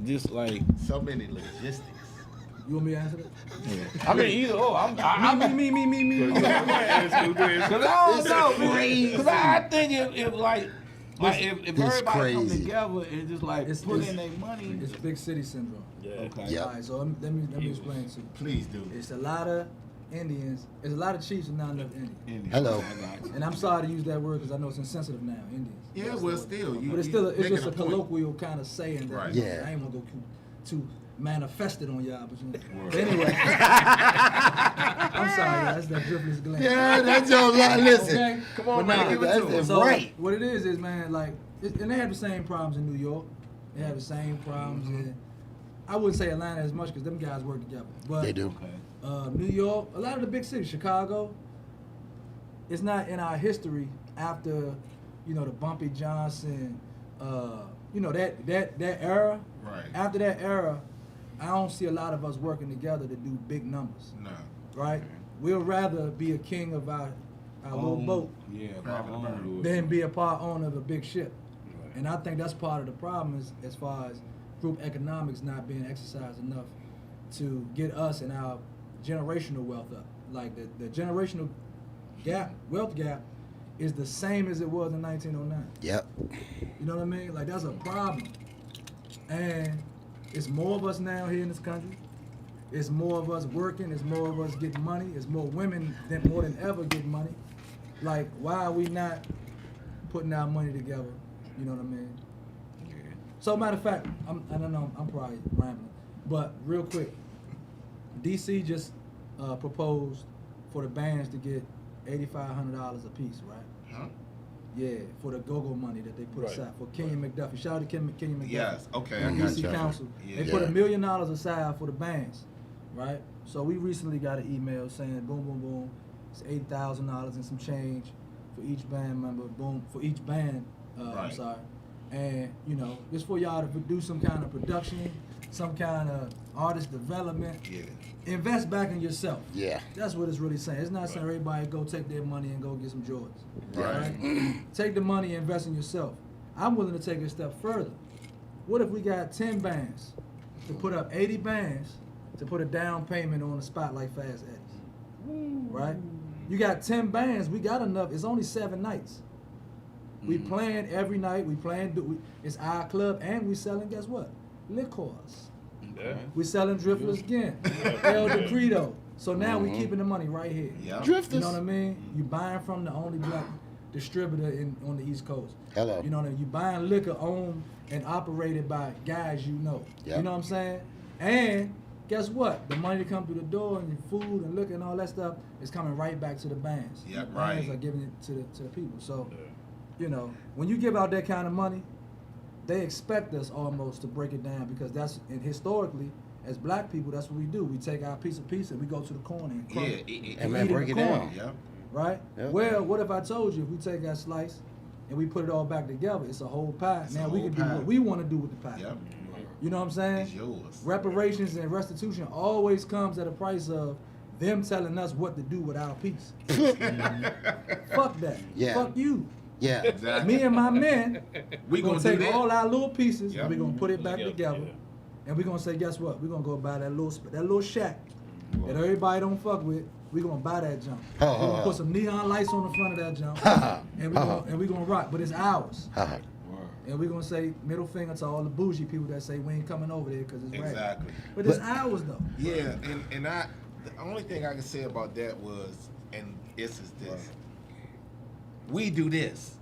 Just like So many logistics. You want me to answer that? I mean either or. I'm Me. Cause I don't know, crazy. cause I think if like if It's everybody come crazy. together and just like It's- put it's- in their money, It's big city syndrome. okay. Yeah. All right, so let me explain to you. Please do. It's a lot of Indians. It's a lot of Chiefs and not enough Indians. Hello. And I'm sorry to use that word because I know it's insensitive now, Indians. Yeah, well, still, you. But it's you still it's making just a point. colloquial kind of saying that. Right. Yeah. I ain't gonna go too manifested on y'all, but anyway. I'm sorry, that's that driftless glance. Yeah, that's your lot. Listen. Okay? Come on, But man, nah, give it to that's us. So right. what it is man, like, and they have the same problems in New York. They have the same problems in. I wouldn't say Atlanta as much because them guys work together. But They do. New York, a lot of the big cities, Chicago. It's not in our history after, the Bumpy Johnson, that era. Right. After that era, I don't see a lot of us working together to do big numbers. No. Right? We'll rather be a king of our little boat Yeah, Cracking the bird. than be a part owner of a big ship. And I think that's part of the problem is as far as group economics not being exercised enough to get us and our generational wealth up. Like the generational wealth gap is the same as it was in 1909. Yep. You know what I mean? Like that's a problem. And it's more of us now here in this country. It's more of us working. It's more of us getting money. It's more women more than ever getting money. Like, why are we not putting our money together? You know what I mean? So, matter of fact, I don't know, I'm probably rambling, but real quick, DC just proposed for the bands to get $8,500 a piece, right? Huh? Yeah, for the go-go money that they put Right. aside for Kenyon McDuffie. Shout out to Kenyon McDuffie. Yes. Okay, I got DC you. Council. Yeah. They put $1 million aside for the bands, right? So we recently got an email saying, boom, boom, boom, it's $8,000 and some change for each band member, boom, for each band, I'm Right. sorry. And, it's for y'all to do some kind of production, some kind of artist development. Yeah. Invest back in yourself. Yeah. That's what it's really saying. It's not saying everybody go take their money and go get some Jordans. Right. Take the money and invest in yourself. I'm willing to take it a step further. What if we got 10 bands to put up 80 bands to put a down payment on a spot like Fast Eddie's? Right? You got 10 bands, we got enough. It's only 7 nights. We playing every night. We playing. It's our club, and we selling. Guess what? Liquors. Yeah. We selling Driftless again. El Decreto. So now we keeping the money right here. Yeah. Drifters. You know what I mean? You buying from the only black distributor on the East Coast. Hello. You know what I mean? You buying liquor owned and operated by guys you know. Yep. You know what I'm saying? And guess what? The money that come through the door and your food and liquor and all that stuff is coming right back to the bands. Yeah, The bands right. are giving it to the people. So, Yeah. you know, when you give out that kind of money, they expect us almost to break it down because that's, and historically, as black people, that's what we do. We take our piece of pizza and we go to the corner and Yeah. crumble it. And man, eat in break the it corner. down. Yeah. Right? Yep. Well, what if I told you if we take that slice and we put it all back together, it's a whole pie. It's now a we whole can do pie. what we want to do with the pie. Yep. You know what I'm saying? It's yours. Reparations and restitution always comes at a price of them telling us what to do with our piece. Fuck that. Yeah. Fuck you. Yeah. Exactly. Me and my men, We gonna gonna do take that. all our little pieces Yep. and we're gonna put it back Together, together. yeah. And we're gonna say, guess what? We're gonna go buy that little shack that everybody don't fuck with. We're gonna buy that junk. Ha, We're ha, gonna ha. put some neon lights on the front of that junk. Ha, ha. And Ha, ha. we're gonna rock, but it's ours. Ha, ha. And we're gonna say middle finger to all the bougie people that say we ain't coming over there because it's rap. Exactly. But it's ours though. Yeah, and the only thing I can say about that was, and this is this. We do this.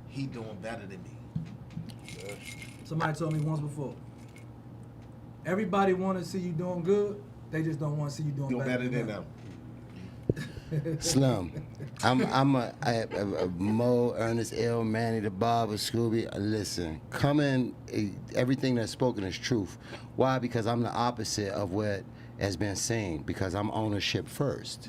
He doing better than me. Somebody told me once before. Everybody want to see you doing good. They just don't want to see you doing Doing better than them. them. Slim. I'm a Mo, Ernest L, Manny the Barber, Scooby. Listen, everything that's spoken is truth. Why? Because I'm the opposite of what has been seen. Because I'm ownership first.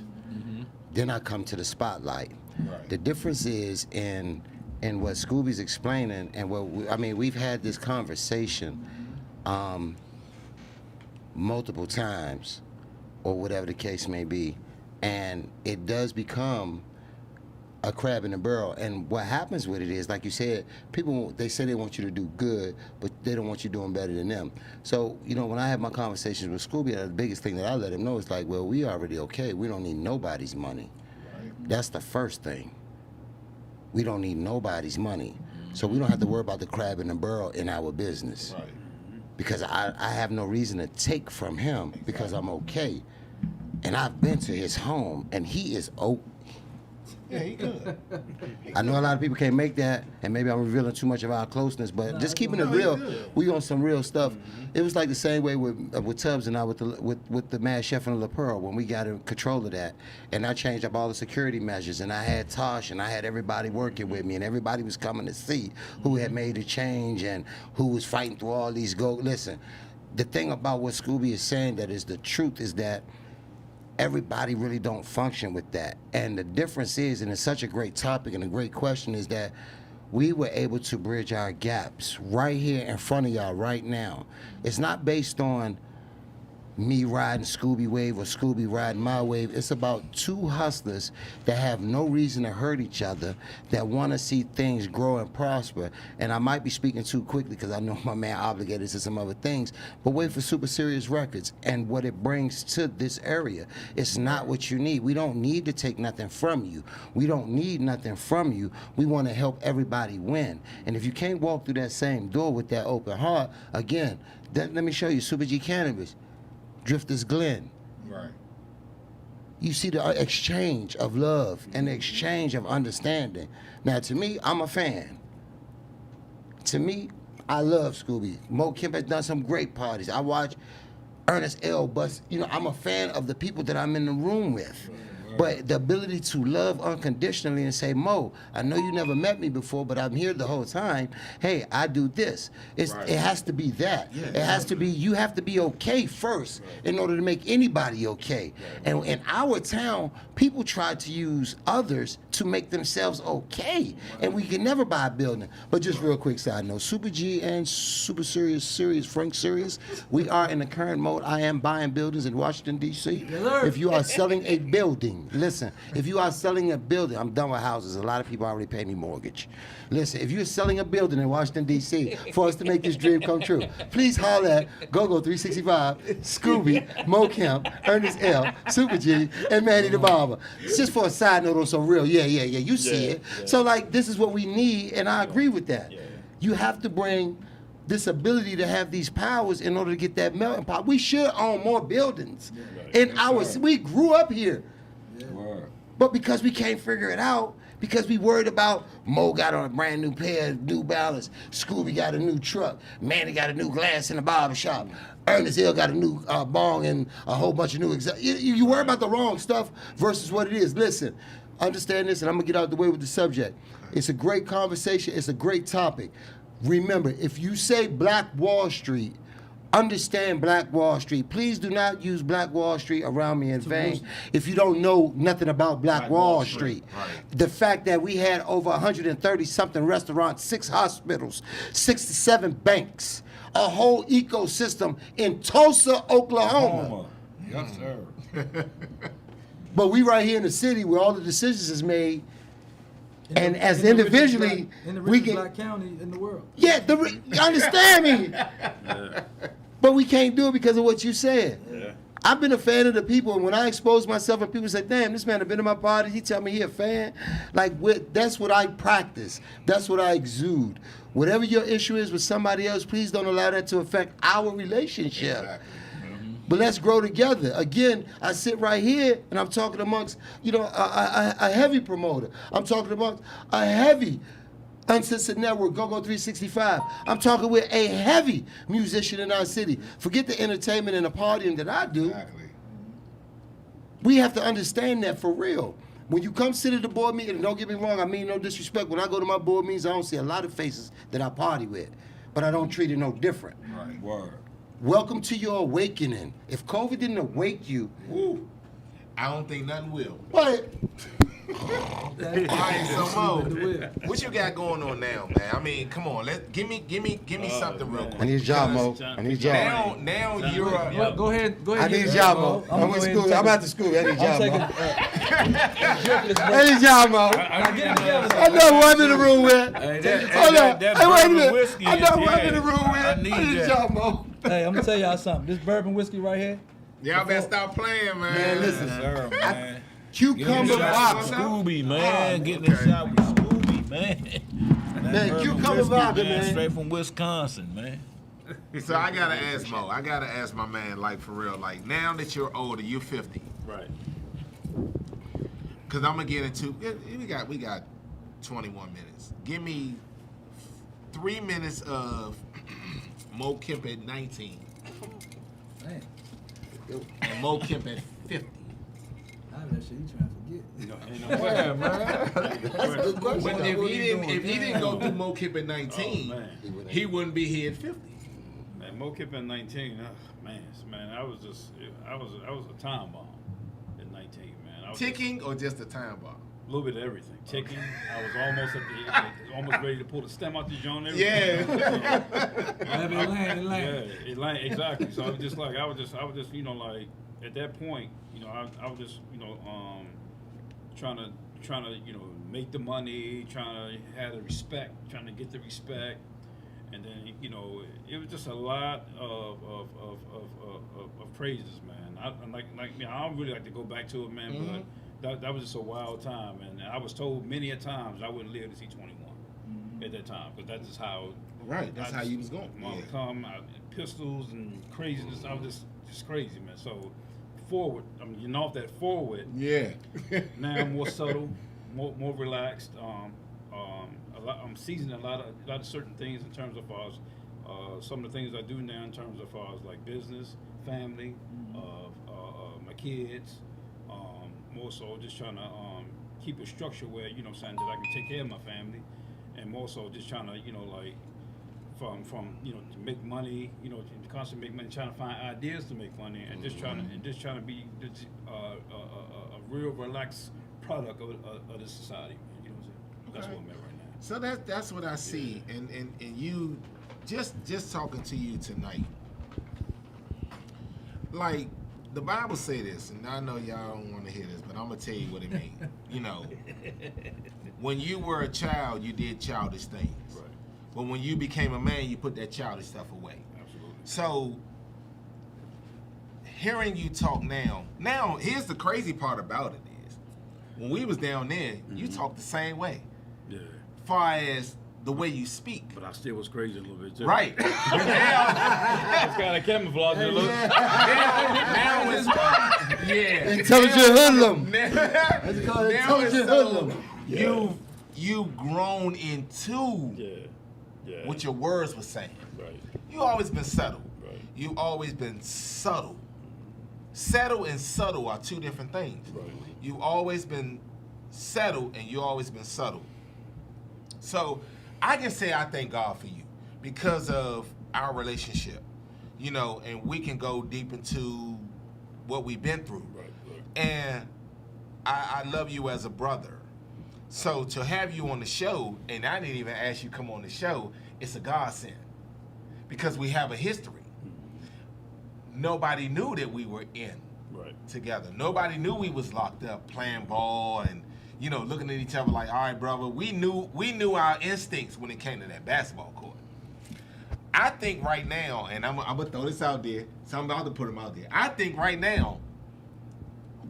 Then I come to the spotlight. Right. The difference is in what Scooby's explaining and what we've had this conversation multiple times, or whatever the case may be, and it does become a crab in the barrel. And what happens with it is, like you said, people, they say they want you to do good, but they don't want you doing better than them. So, you know, when I have my conversations with Scooby, the biggest thing that I let him know is like, well, we already okay. We don't need nobody's money. That's the first thing. We don't need nobody's money. So we don't have to worry about the crab in the barrel in our business. Right. Because I have no reason to take from him because I'm okay. And I've been to his home and he is Yeah, he good. I know a lot of people can't make that, and maybe I'm revealing too much of our closeness, but just keeping it no, real, you good. we on some real stuff. It was like the same way with Tubbs and I with the Mad Chef and La Pearl when we got in control of that, and I changed up all the security measures, and I had Tosh and I had everybody working with me, and everybody was coming to see who had made the change and who was fighting through all these Listen, the thing about what Scooby is saying that is the truth is that everybody really don't function with that. And the difference is, and it's such a great topic and a great question, is that we were able to bridge our gaps right here in front of y'all right now. It's not based on me riding Scooby wave or Scooby riding my wave. It's about two hustlers that have no reason to hurt each other, that want to see things grow and prosper. And I might be speaking too quickly because I know my man obligated to some other things, but wait for Super Serious Records and what it brings to this area. It's not what you need. We don't need to take nothing from you. We don't need nothing from you. We want to help everybody win. And if you can't walk through that same door with that open heart, again, let me show you Super G Cannabis. Drifters Glen. Right. You see the exchange of love and the exchange of understanding. Now, to me, I'm a fan. To me, I love Scooby. Mo Kemp has done some great parties. I watch Ernest L. But, you know, I'm a fan of the people that I'm in the room with. But the ability to love unconditionally and say, Mo, I know you never met me before, but I'm here the whole time. Hey, I do this. Right. It has to be that. Yeah, it has to be, you have to be okay first in order to make anybody okay. And in our town, people try to use others to make themselves okay. And we can never buy a building. But just real quick side note, Super G and Super Serious, Frank Serious, we are in the current mode. I am buying buildings in Washington, D.C. Yes, sir. If you are selling a building, listen, if you are selling a building, I'm done with houses. A lot of people already pay me mortgage. Listen, if you're selling a building in Washington, D.C. for us to make this dream come true, please holler at GoGo 365, Scooby, Mo Kemp, Ernest L, Super G, and Manny the Barber. It's just for a side note on some real, yeah, you see it. So, like, this is what we need, and I agree with that. You have to bring this ability to have these powers in order to get that melting pot. We should own more buildings. Right. And Yes, sir. we grew up here. Word. But because we can't figure it out, because we worried about Mo got on a brand new pair of New Balance, Scooby got a new truck, Manny got a new glass in the barber shop, Ernest Hill got a new bong and a whole bunch of new you worry about the wrong stuff versus what it is. Listen, understand this, and I'm gonna get out the way with the subject. It's a great conversation. It's a great topic. Remember, if you say Black Wall Street, understand Black Wall Street. Please do not use Black Wall Street around me in vain if you don't know nothing about Black Wall Street. Right. The fact that we had over 130-something restaurants, 6 hospitals, 67 banks, a whole ecosystem in Tulsa, Oklahoma. Yes, sir. But we right here in the city where all the decisions is made, and as individually, in the we richest get... black county in the world. Yeah, you understand me? But we can't do it because of what you said. Yeah. I've been a fan of the people, and when I expose myself and people say, damn, this man have been in my party, he tell me he a fan. Like, that's what I practice. That's what I exude. Whatever your issue is with somebody else, please don't allow that to affect our relationship. Exactly. But let's grow together. Again, I sit right here and I'm talking amongst, a heavy promoter. I'm talking amongst a heavy Uncensored Network, GoGo 365. I'm talking with a heavy musician in our city. Forget the entertainment and the partying that I do. Exactly. We have to understand that for real. When you come sit at the board meeting, and don't get me wrong, I mean no disrespect. When I go to my board meetings, I don't see a lot of faces that I party with. But I don't treat it no different. Right. Word. Welcome to your awakening. If COVID didn't awake you, Woo. I don't think nothing will. what? All right, so Mo, what you got going on now, man? I mean, come on, give me something real I quick. need a job, Mo. I need a job. Now you're Well, go ahead. I need a job, Mo. I'm with school. I'm at the school. I need a job, Mo. I'm I need a job, Mo. I know who I'm in the room with. Hold on. Hey, wait a minute. I know who I'm in the room with. I need a job, Mo. Hey, I'm gonna tell y'all something. This bourbon whiskey right here. Y'all better stop playing, man. Man, listen. Sir, man. Cucumber vodka. Scooby, man. Getting this shot with Scooby, man. Man, cucumber vodka, man. Straight from Wisconsin, man. So I gotta ask Mo. I gotta ask my man, like for real. Like now that you're older, you're 50. Right. Cause I'm gonna get into. We got 21 minutes. Give me 3 minutes of Mo Kemp at 19 and Mo Kemp at 50. That shit you trying to forget. Yeah, man. Good question. But if he didn't go through Mo Kemp at 19, Oh, man. he wouldn't be here at 50. Man, Mo Kip at 19, man, I was a time bomb at 19, man. I was Ticking or just a time bomb? a little bit of everything. Ticking. I was almost ready to pull the stem out the joint. Everything. Yeah. It landed exactly. So I was just, like, like at that point, I was just, trying to, make the money, trying to have the respect, trying to get the respect. And then, it was just a lot of praises, man. I don't really like to go back to it, man, but that was just a wild time. And I was told many a times I wouldn't live to see 21 at that time, because that's just how. Right, that's how you was going. Pistols and craziness. I was just crazy, man. So forward, off that forward. Yeah. Now I'm more subtle, more relaxed. I'm seasoning a lot of certain things in terms of some of the things I do now in terms of like business, family, my kids. More so just trying to keep a structure where saying that I can take care of my family, and more so just trying to like from to make money, to constantly make money, trying to find ideas to make money, and just trying to be a real relaxed product of this society. You know what I'm saying? That's what I'm at right now. So that's what I see, and you just talking to you tonight. Like the Bible say this, and I know y'all don't want to hear this, but I'm gonna tell you what it means. When you were a child, you did childish things. Right. But when you became a man, you put that childish stuff away. Absolutely. So hearing you talk now, here's the crazy part about it is, when we was down there, you talked the same way. Yeah. Far as the way you speak. But I still was crazy a little bit too. Right. Now, It's kind of camouflage a little. now it's yeah. Intelligent hoodlum. Now, That's called now it's intelligent so hoodlum. you've grown into Yeah. what your words were saying. Right. You always been subtle. Right. You've always been subtle. Settle and subtle are two different things. Right. You've always been settled and you've always been subtle. So I can say I thank God for you because of our relationship, you know, and we can go deep into what we've been through. Right. And I love you as a brother. So to have you on the show, and I didn't even ask you to come on the show, it's a godsend because we have a history. Nobody knew that we were in together. Nobody knew we was locked up playing ball and, you know, looking at each other like, all right, brother, we knew our instincts when it came to that basketball court. I think right now, and I'm gonna throw this out there, so I'm about to put them out there. I think right now,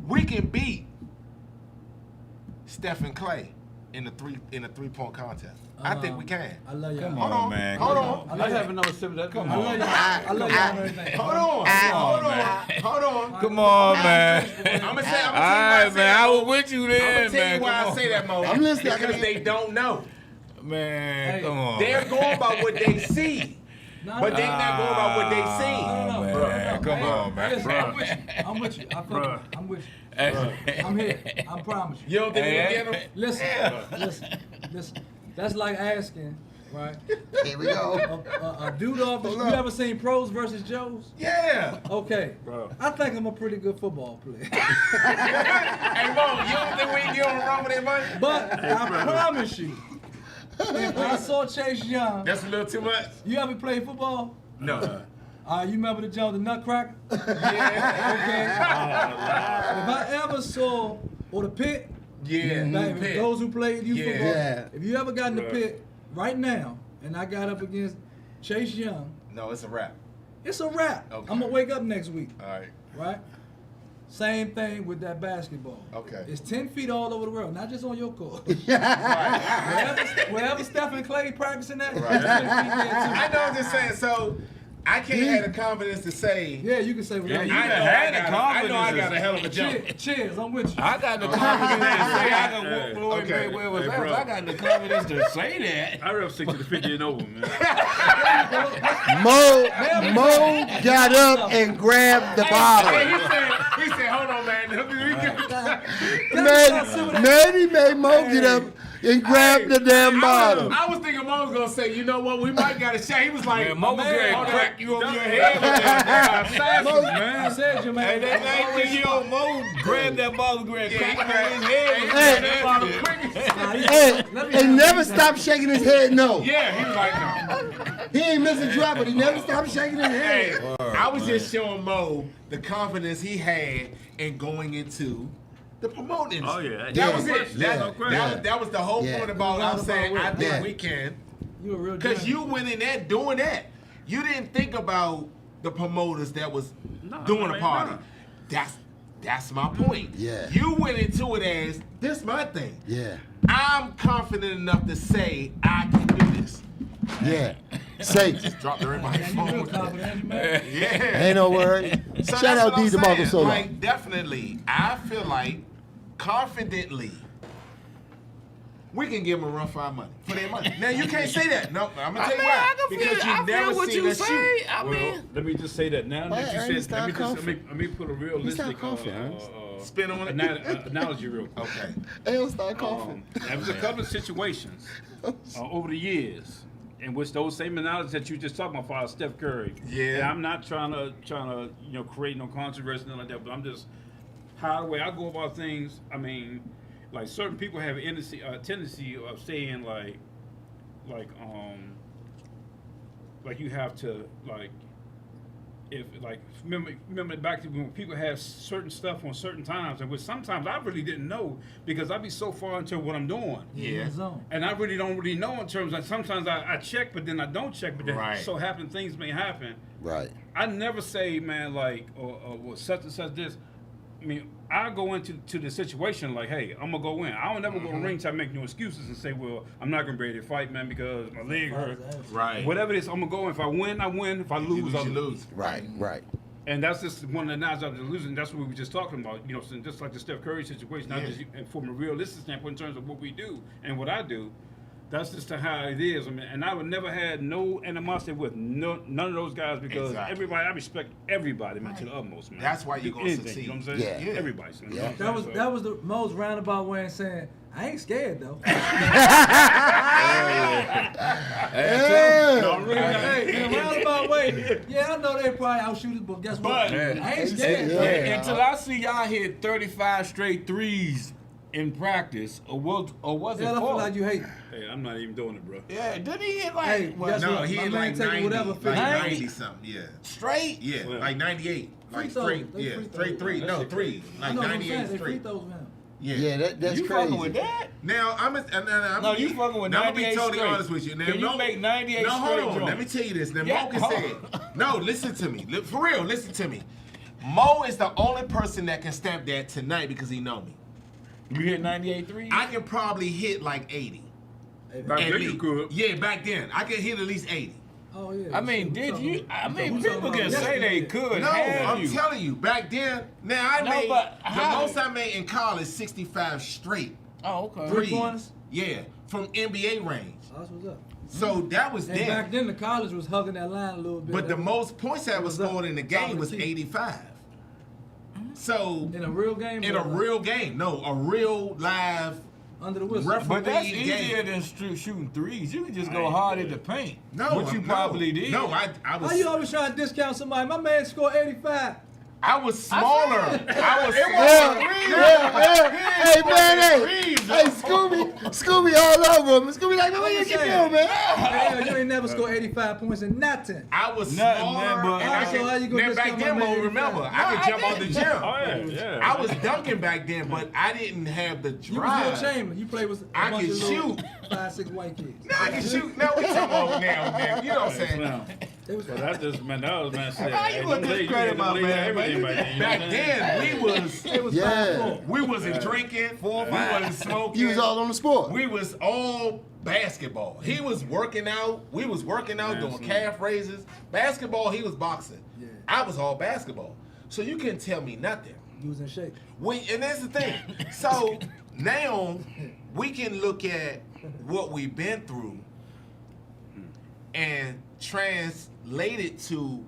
we can beat Steph and Clay in the 3-point contest. I think we can. I love y'all. Come Hold on, on, man. hold Come on. I Let's love have another sip of that. Come I love on. y'all. I love y'all and everything. Hold on, hold on. Come on, man. I'm gonna say, All right, man. I was with you I'm then, gonna tell man. you why Come I on. say that, Mo. I'm listening. Because they don't know. Man, Hey, come on. They're going by what they see, No, but no, they're not going by what they Ah, see. no, man. bro. Come on, man. Listen, I'm with you. I'm with you. I feel you. I'm with you. I'm here. I promise you. You don't think Hey, we get them? Listen. That's like asking, right? Here we go. A dude off the. You ever seen Pros versus Joes? Yeah. Okay. Bro. I think I'm a pretty good football player. Hey, Mo, you don't think we can get on the run with that money? But I promise you, if I saw Chase Young, That's a little too much. you ever played football? No. You remember the Jones, the Nutcracker? Yeah. Okay. If I ever saw, or the pit, Yeah. baby, Pit. those who played youth Yeah. football, Yeah. if you ever got in the Right. pit right now, and I got up against Chase Young, No, it's a wrap. it's a wrap. Okay. I'm gonna wake up next week, All right. right? Same thing with that basketball. Okay. It's 10 feet all over the world, not just on your court. Right. wherever Steph and Clay practicing that, Right. it's 10 feet there too. I know I'm just saying, so I can't have the confidence to say, Yeah, you can say whatever. you I can know have the I confidence. know I got a hell of a jump. Cheers, I'm with you. I got the confidence to say I can Hey, whoop Floyd okay. Mayweather's Hey, ass. bro. I got the confidence to say that. I rep 60 to 50 and over, man. Mo got up and grabbed the Hey, bottle. he said, hold on, man. Man, he made Mo get up and grab the damn bottle. I was thinking Mo was gonna say, you know what, we might got a shot. He was like, Man, Mo was man, ready to hold on. crack you over your head with that assassins, I man. said you, Hey, man. that 19-year-old Mo grabbed that ball and grabbed Yeah, crack he him in his head. Hey. That Bottle shit. quick. Hey, and never stopped shaking his head, no. Yeah, he was like, no. He ain't missing drop, but he never stopped shaking his Hey, head. I was just showing Mo the confidence he had in going into the promoting. Oh, yeah. That was it. Yeah. That was the whole Yeah. point about I'm saying I think Yeah. we can. You a real Because giant. you went in there doing that. You didn't think about the promoters that was doing a party. That's my point. Yeah. You went into it as, this my thing. Yeah, I'm confident enough to say I can do this. yeah. Say, Drop the ring my Man, you real phone. confident, man. Yeah. ain't no word. So Shout that's out what I'm D. DeMarco saying. Solo. Like, definitely, I feel like, confidently, we can give them a run for our money. For their money. Now, you can't say that. No, I'm going to tell you why. Because you never seen us shoot. Well, let me just say that now Why that you Ernest said, not let me put a realistic confident, Spin on it. analogy real quick. Okay. Hell, start coughing. There was a couple of situations over the years in which those same analogies that you just talked about, for Steph Curry. Yeah. And I'm not trying to create no controversy nothing like that, but I'm just how the way I go about things. I mean, like certain people have a tendency of saying like you have to remember back to when people have certain stuff on certain times, and which sometimes I really didn't know because I be so far into what I'm doing. In the zone. And I really don't really know in terms of sometimes I check, but then I don't check, but then Right. so happen things may happen. Right. I never say, man, like, or such and such this. I mean, I go into the situation like, hey, I'm gonna go in. I don't never go to ringside make no excuses and say, well, I'm not gonna be able to fight, man, because my leg hurt. Right. Whatever it is, I'm gonna go in. If I win, I win. If I lose, I lose. Right. And that's just one of the nines of the losing. That's what we were just talking about. You know, so just like the Steph Curry situation, not just and from a realistic standpoint in terms of what we do and what I do. That's just how it is. I mean, and I would never had no animosity with none of those guys because everybody, I respect everybody, man, to the utmost, man. That's why you're gonna succeed. You know what I'm saying? Yeah. Everybody. Yeah. That was the most roundabout way of saying I ain't scared though. In a roundabout way. Yeah, I know they probably outshoot us, but guess what? I ain't scared. Until I see y'all hit 35 straight threes in practice, or was it I feel 4? like you hate. Hey, I'm not even doing it, bro. Yeah, did he hit like Hey, what? guess No, what? he My hit man like taking 90, whatever like 50. 90 something, yeah. straight? Yeah, Well, like 98. Like throws, three, they yeah, free straight throws. three, That no, shit three, crazy. I like know what I'm 98 saying. They free straight. throws now. Yeah, that's You crazy. fucking with that? Now, I'm No, you fucking with now, I'm gonna 98 be totally straight. honest with you. Now, Can you make 98 no, hold straight on. Let me joints? tell you this. Now, Yeah, Mo can hold say it. No, listen to me. For real, listen to me. Mo is the only person that can stamp that tonight because he know me. You hit 98 threes? I can probably hit like 80. Back At then you least. could. Yeah, back then. I could hit at least 80. Oh yeah. I mean, So, did so- you? I mean, so- people can say they could. No, have I'm you. telling you, back then, now I No, made, but the how? most I made in college, 65 straight. Oh, okay. Three Threes. pointers? Yeah, from NBA range. That's what's up. So that was And then. back then, the college was hugging that line a little bit. But the That was- most points that was was up scored in the top game of was the key. 85. So in a real game. in or a real game, no, a real live under the whistle. referee But that's game. easier than shooting threes. You can just go hard at the paint. No, What you no, probably did. No, I was. Why you always trying to discount somebody? My man scored 85. I was smaller. I was Hey man, hey, Scooby all over him. Scooby like, man, what you saying? doing, man? Hey, you ain't never scored 85 points in nothing. I was Nothing, smaller. man, but- and I So how you could, gonna now back discount then, my Mo, man remember, 85? I could jump out the gym. Oh yeah. I was dunking back then, but I didn't have the You was drive. Will Chamberlain. You played with a I bunch can of little shoot. 5, 6 white kids. Now I can shoot. Now we talking about now. You know what I'm saying? Now, They was but that just man, that was man. Shit. How you gonna discredit my man? Back then, we was It was Yeah. 5-4. we wasn't drinking. We wasn't smoking. You was all on the sport. We was all basketball. He was working out. We was working out, doing calf raises. Basketball, he was boxing. Yeah. I was all basketball. So you couldn't tell me nothing. You was in shape. And that's the thing. So now we can look at what we've been through and translate it to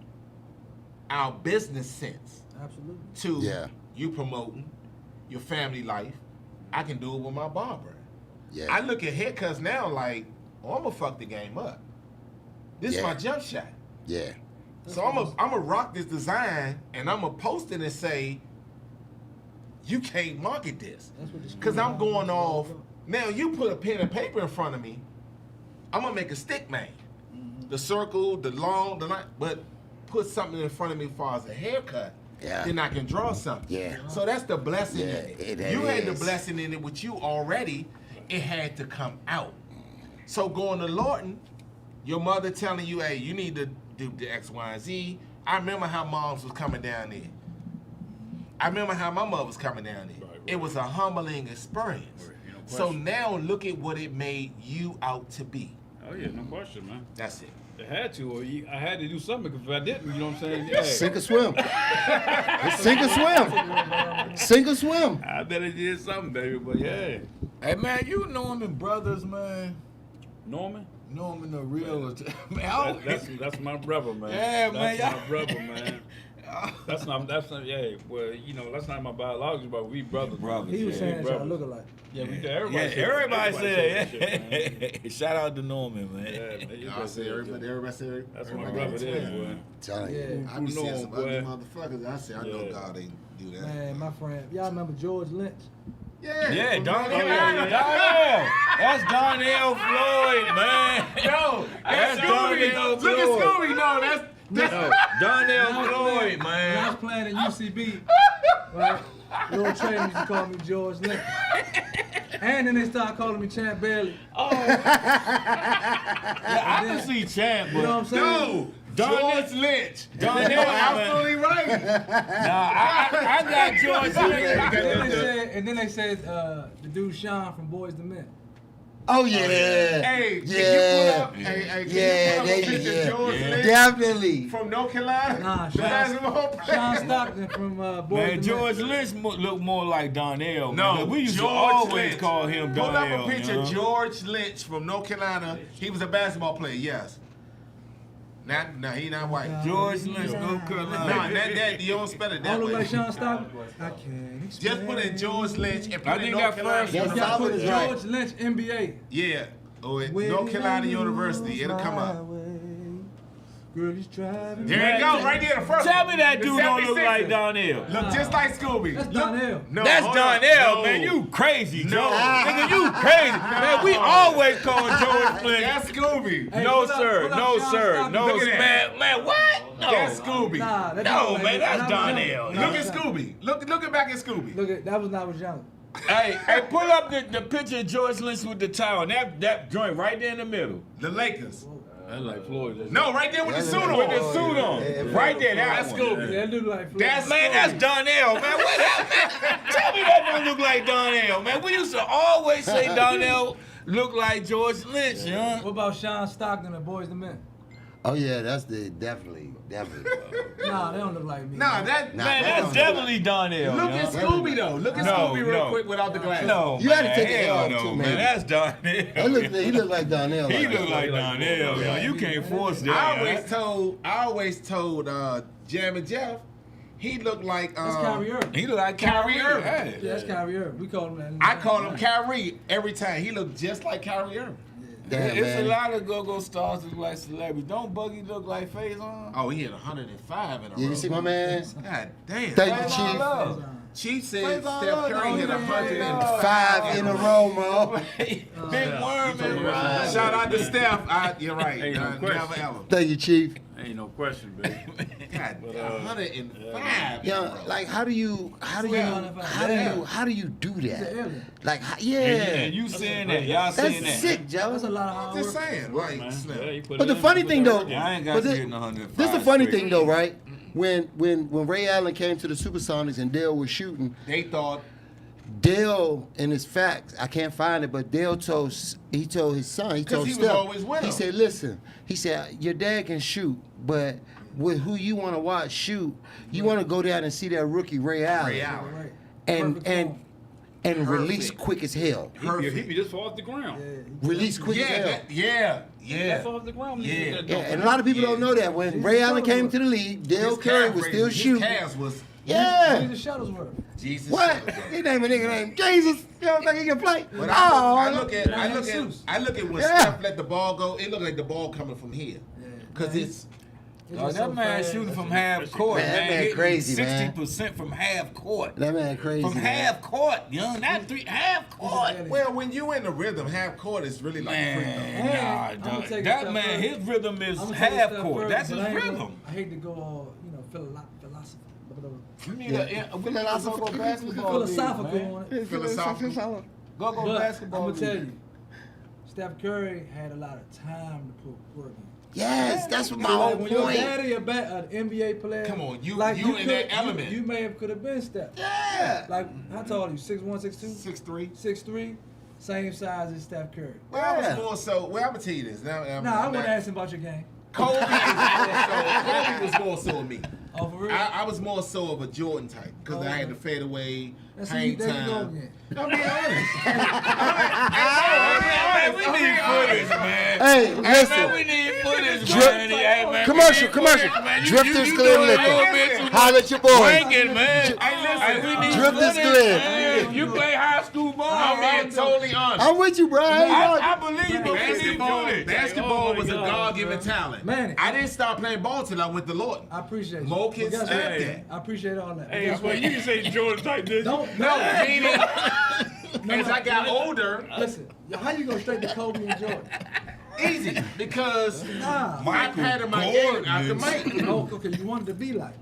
our business sense. Absolutely. To Yeah. you promoting your family life. I can do it with my barber. Yeah. I look at haircuts now like, oh, I'm gonna fuck the game up. This is Yeah. my jump shot. Yeah. So I'm gonna rock this design and I'm gonna post it and say, you can't market this. That's what the Cause I'm school going is all off. about. Now you put a pen and paper in front of me, I'm gonna make a stick man. The circle, the long, the line, but put something in front of me as far as a haircut. Yeah. Then I can draw something. Yeah. So that's the blessing Yeah, in it. it You had the is. blessing in it with you already. It had to come out. So going to Lorton, your mother telling you, hey, you need to do the X, Y, and Z. I remember how moms was coming down there. I remember how my mother was coming down there. Right. It was a humbling experience. Right, no So question. now look at what it made you out to be. Oh yeah, no question, man. That's it. I had to, or I had to do something because if I didn't, you know what I'm saying? Yeah. Sink or swim. It's sink or swim. Sink or swim. I better did something, baby. But yeah, Hey man, you Norman Brothers, man. Norman. Norman the real man. That's my brother, man. Yeah, man, That's y'all- my brother, man. That's not. Yeah, well, you know, that's not my biological brother. We brothers. Brothers. He was Yeah, saying that y'all brothers. look alike. Yeah, we Yeah, everybody. everybody said that shit, it. Shout out to Norman, man. man. Yeah, man, you I just say said everybody, that. everybody say That's my everybody brother, got a there, twin. boy. Telling you. Yeah. I be seeing some Boy. ugly motherfuckers. I say, I know Yeah. God ain't do that. Man, my friend, y'all remember George Lynch? Yeah, from Darnell. Louisiana. Darnell. That's Darnell Floyd, man. No, That's Scooby. Darnell Look at Floyd. Scooby. No, that's No, Darnell When I was Floyd, playing- When I man. was playing in UCB, right? Little trainer used to call me George Lynch. And then they started calling me Champ Bailey. Yeah, I can see Champ, You know what I'm but saying? no. George Lynch. Darnell, Absolutely right. I got George Lynch. And then they said the dude Sean from Boys to Men. Oh yeah. Hey, yeah. can you pull up? Hey, yeah, can you pull up a picture of George Lynch Definitely. from North Carolina? Nah, The basketball player? Sean Stockton from Boys Man, to Men. George Lynch look more like Darnell. No, man. We used George to always Lynch. call him Pull Darnell. up a picture of you know? George Lynch from North Carolina. He was a basketball player, yes. Nah, he not white. George Lynch, North Carolina. Nah, that you don't spell it I that don't look way. like Sean Stockton. I can't explain. Just put in George Lynch and I put in think North that Carolina. first- You That's gotta put solid, right. George Lynch NBA. Yeah. Or North Carolina University. It'll come up. Girl, he's driving. There you go, right there, the first Tell one. me that The dude don't look 76er. like Darnell. Look just like Scooby. That's Look- Darnell. No, That's hold up. Darnell, No. man. You crazy, No. Joe. Nigga, you crazy. Man, we always call George Lynch. That's Scooby. Hey, No, pull up- sir. pull up No, Sean sir. Stockton. No, Look at that. man, what? No. That's Scooby. Nah, that No, dude like man, that's that was Darnell. young. Look at Scooby. Look back at Scooby. Look at that was not was young. Hey, pull up the picture of George Lynch with the towel. That joint right there in the middle. The Lakers. That's like Floyd. No, right there with the suit on. With the suit on. Right there, That's that Scooby. That dude like Floyd. That's Man, that's Darnell, man. What that, man? Tell me that don't look like Darnell, man. We used to always say Darnell look like George Lynch, huh? What about Sean Stockton and Boys to Men? Oh yeah, that's definitely. Nah, they don't look like me. Nah, that Nah, Man, that that's don't definitely Darnell. Look huh? at Scooby though. Look at No, Scooby real no. quick without the glasses. No, You gotta man, take the hell L no, too, man. man. That's Darnell. He look like Darnell. He like look like Darnell, man. You can't force that. I always told Jammin' Jeff, he looked like That's Kyrie Irving. He look like Kyrie Irving. Hey. Yeah, that's Kyrie Irving. We call him that. I call him Kyrie every time. He looked just like Kyrie Irving. Damn, It's man. a lot of go-go stars that look like celebrities. Don't Buggy look like Faison? Oh, he had 105 in a row. Yeah, you see my man? God damn. Thank you, Faison Chief. love. Chief said Faison Steph love. Curry hit Oh, 105. 5 in a row, Mo. Big worm in the Shout out to Steph. You're right. Ain't no Never question. ever. Thank you, Chief. Ain't no question, baby. God, But, 105. Yeah, like how do you do He's an that? alien. Like yeah, And you saying that, y'all saying that's that. sick, Joe. That's a lot of hard Just work. saying, like, Man, Slim. yeah, he put But it the in, funny put thing that though, work in. I ain't got but you thi- getting 105. this is the funny straight. thing though, right? When Ray Allen came to the Supersonics and Dale was shooting, They thought, Dale in his facts, I can't find it, but Dale told his son, he 'Cause told he was Steph, always with he him. said, listen, he said, your dad can shoot, but with who you want to watch shoot, you want to go down and see that rookie Ray Allen, Ray Allen. Right. and Perfect and form. and release Perfect. quick as hell, He be just fall off the ground. release quick as hell. yeah. Fall off the ground. Yeah. Yeah, and a lot of people don't know that when Ray Allen came to the league, Dale Curry was still shooting. His calves was Yeah. Jesus Shuttlesworth. Jesus. What? He named a nigga named Jesus. You don't think he can play? But Oh, I look at when Yeah. Steph let the ball go. It looked like the ball coming from here, cause it's Oh, that man shooting from half court, Man, that man hitting crazy, man. 60% from half court. that man crazy. From man. half court, young, not half court. well when you in the rhythm, half court is really like free throw. Man, And nah, I'ma dog. take a that step man, further. his rhythm is I'ma take a half step court. further, That's but his I ain't rhythm. gonna- I hate to go all, philosophical. You need we need a go-go basketball Philosophical league, man. on it. Philosophical. Go-go But basketball I'm gonna tell league. you, Steph Curry had a lot of time to put work in. Yes, that's what my So, whole like, when your point. daddy an NBA player, Come on, you like in that could- element. You may have could have been Steph. Yeah. Like how tall are you? 6'1", 6'2"? 6'3". 6'3", same size as Steph Curry. Well, I Yeah. was more so. Well, I'm gonna tell you this. Now, Nah, I want to ask him about your game. Kobe was more so of me. Oh, for real? I was more so of a Jordan type because I had the fadeaway, That's hang there you go time. again. I'm being honest. Man, we need footage, man. Hey, Hey, man, listen. we need footage, Drip- man. Hey, man, Commercial, we need commercial. footage, man. Drifters you Glen doing a Liquor. little bit too Holla at your boy. drinking, man. Hey, we need Drifters footage, Glen. man. You play high school ball. I'm being totally honest. I'm with you, bro. I believe you, but we need Basketball, footage. basketball Oh my was a God, God-given bro. talent. Man. I didn't start playing ball till I went to Lawton. I appreciate you. Mo can But guess stand what? that. I appreciate all that. Hey, Guess well, what? you can say Jordan type this. Don't No, meaning as I got older, listen. How you go straight to Kobe and Jordan? easy because Nah. my pattern, my game out the mic. Oh, okay. You wanted to be like.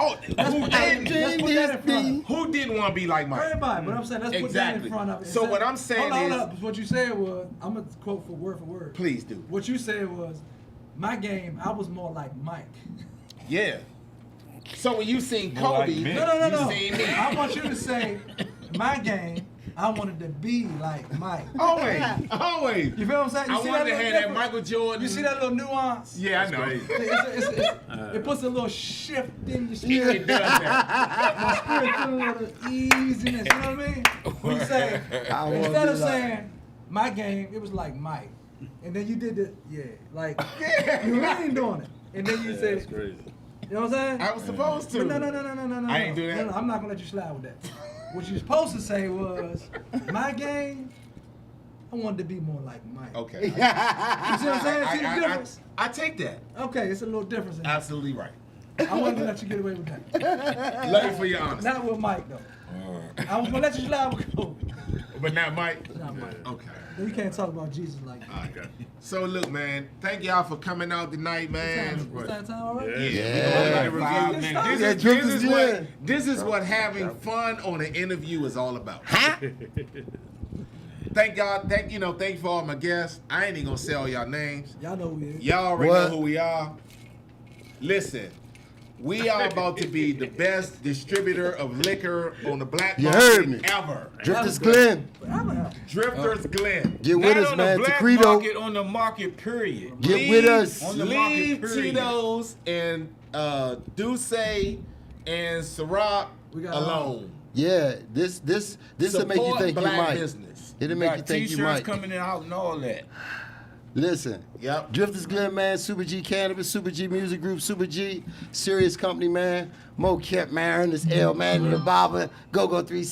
Oh, who Let's didn't? put that in front of Who didn't want to be like Mike? everybody. But I'm saying let's put that in Exactly. front of it. So what I'm saying hold is- on. What you said was, I'm gonna quote for word. Please do. What you said was, My game, I was more like Mike. Yeah. So when you seen More like Kobe, me. No. you seen me. I want you to say, my game, I wanted to be like Mike. Always. You feel what I'm saying? You I see wanted to little have that difference? Michael Jordan. You see that little nuance? Yeah, I know. It puts a little shift in your It spirit. does that. My spirit feeling a little easiness. You know what I mean? When you say, I wanna instead be of like- saying my game, it was like Mike. And then you did the, like, you leaned on it. And then you That's said, crazy. you know what I'm saying? I was supposed to. But no. I ain't do that. No, I'm not gonna let you slide with that. What you're supposed to say was, my game, I wanted to be more like Mike. Okay. You see what I'm saying? See the difference? I take that. Okay, it's a little difference in that. Absolutely right. I wasn't gonna let you get away with that. Love you for your honesty. Not with Mike though. I was gonna let you slide with Kobe. But not Mike. Not Mike. Okay. You can't talk about Jesus like that. Okay. So look, man. Thank y'all for coming out tonight, man. It's that time already? Yeah. We gonna let it Yeah. review. Yeah, Drip is good. This is what having fun on an interview is all about. Thank God. Thank you for all my guests. I ain't even gonna say all y'all names. Y'all know who we is. Y'all already What? know who we are. Listen, we are about to be the best distributor of liquor on the black You market heard me. ever. Drifters Glen. Drifters Glen. Get with Not us, on man. the black Taquito. market, on the market, period. Get with us. On the market, Leave period. Tito's and Duce and Ciroc We got alone. Yeah, this will make you Support think you black might. business. It'll You make got you think you T-shirts might. coming out and all that. Listen. Yep. Drifters Glen, man. Super G Cannabis, Super G Music Group, Super G Serious Company, man. Mo Kemp, man. Ernest L, man. The Barber, Go 360.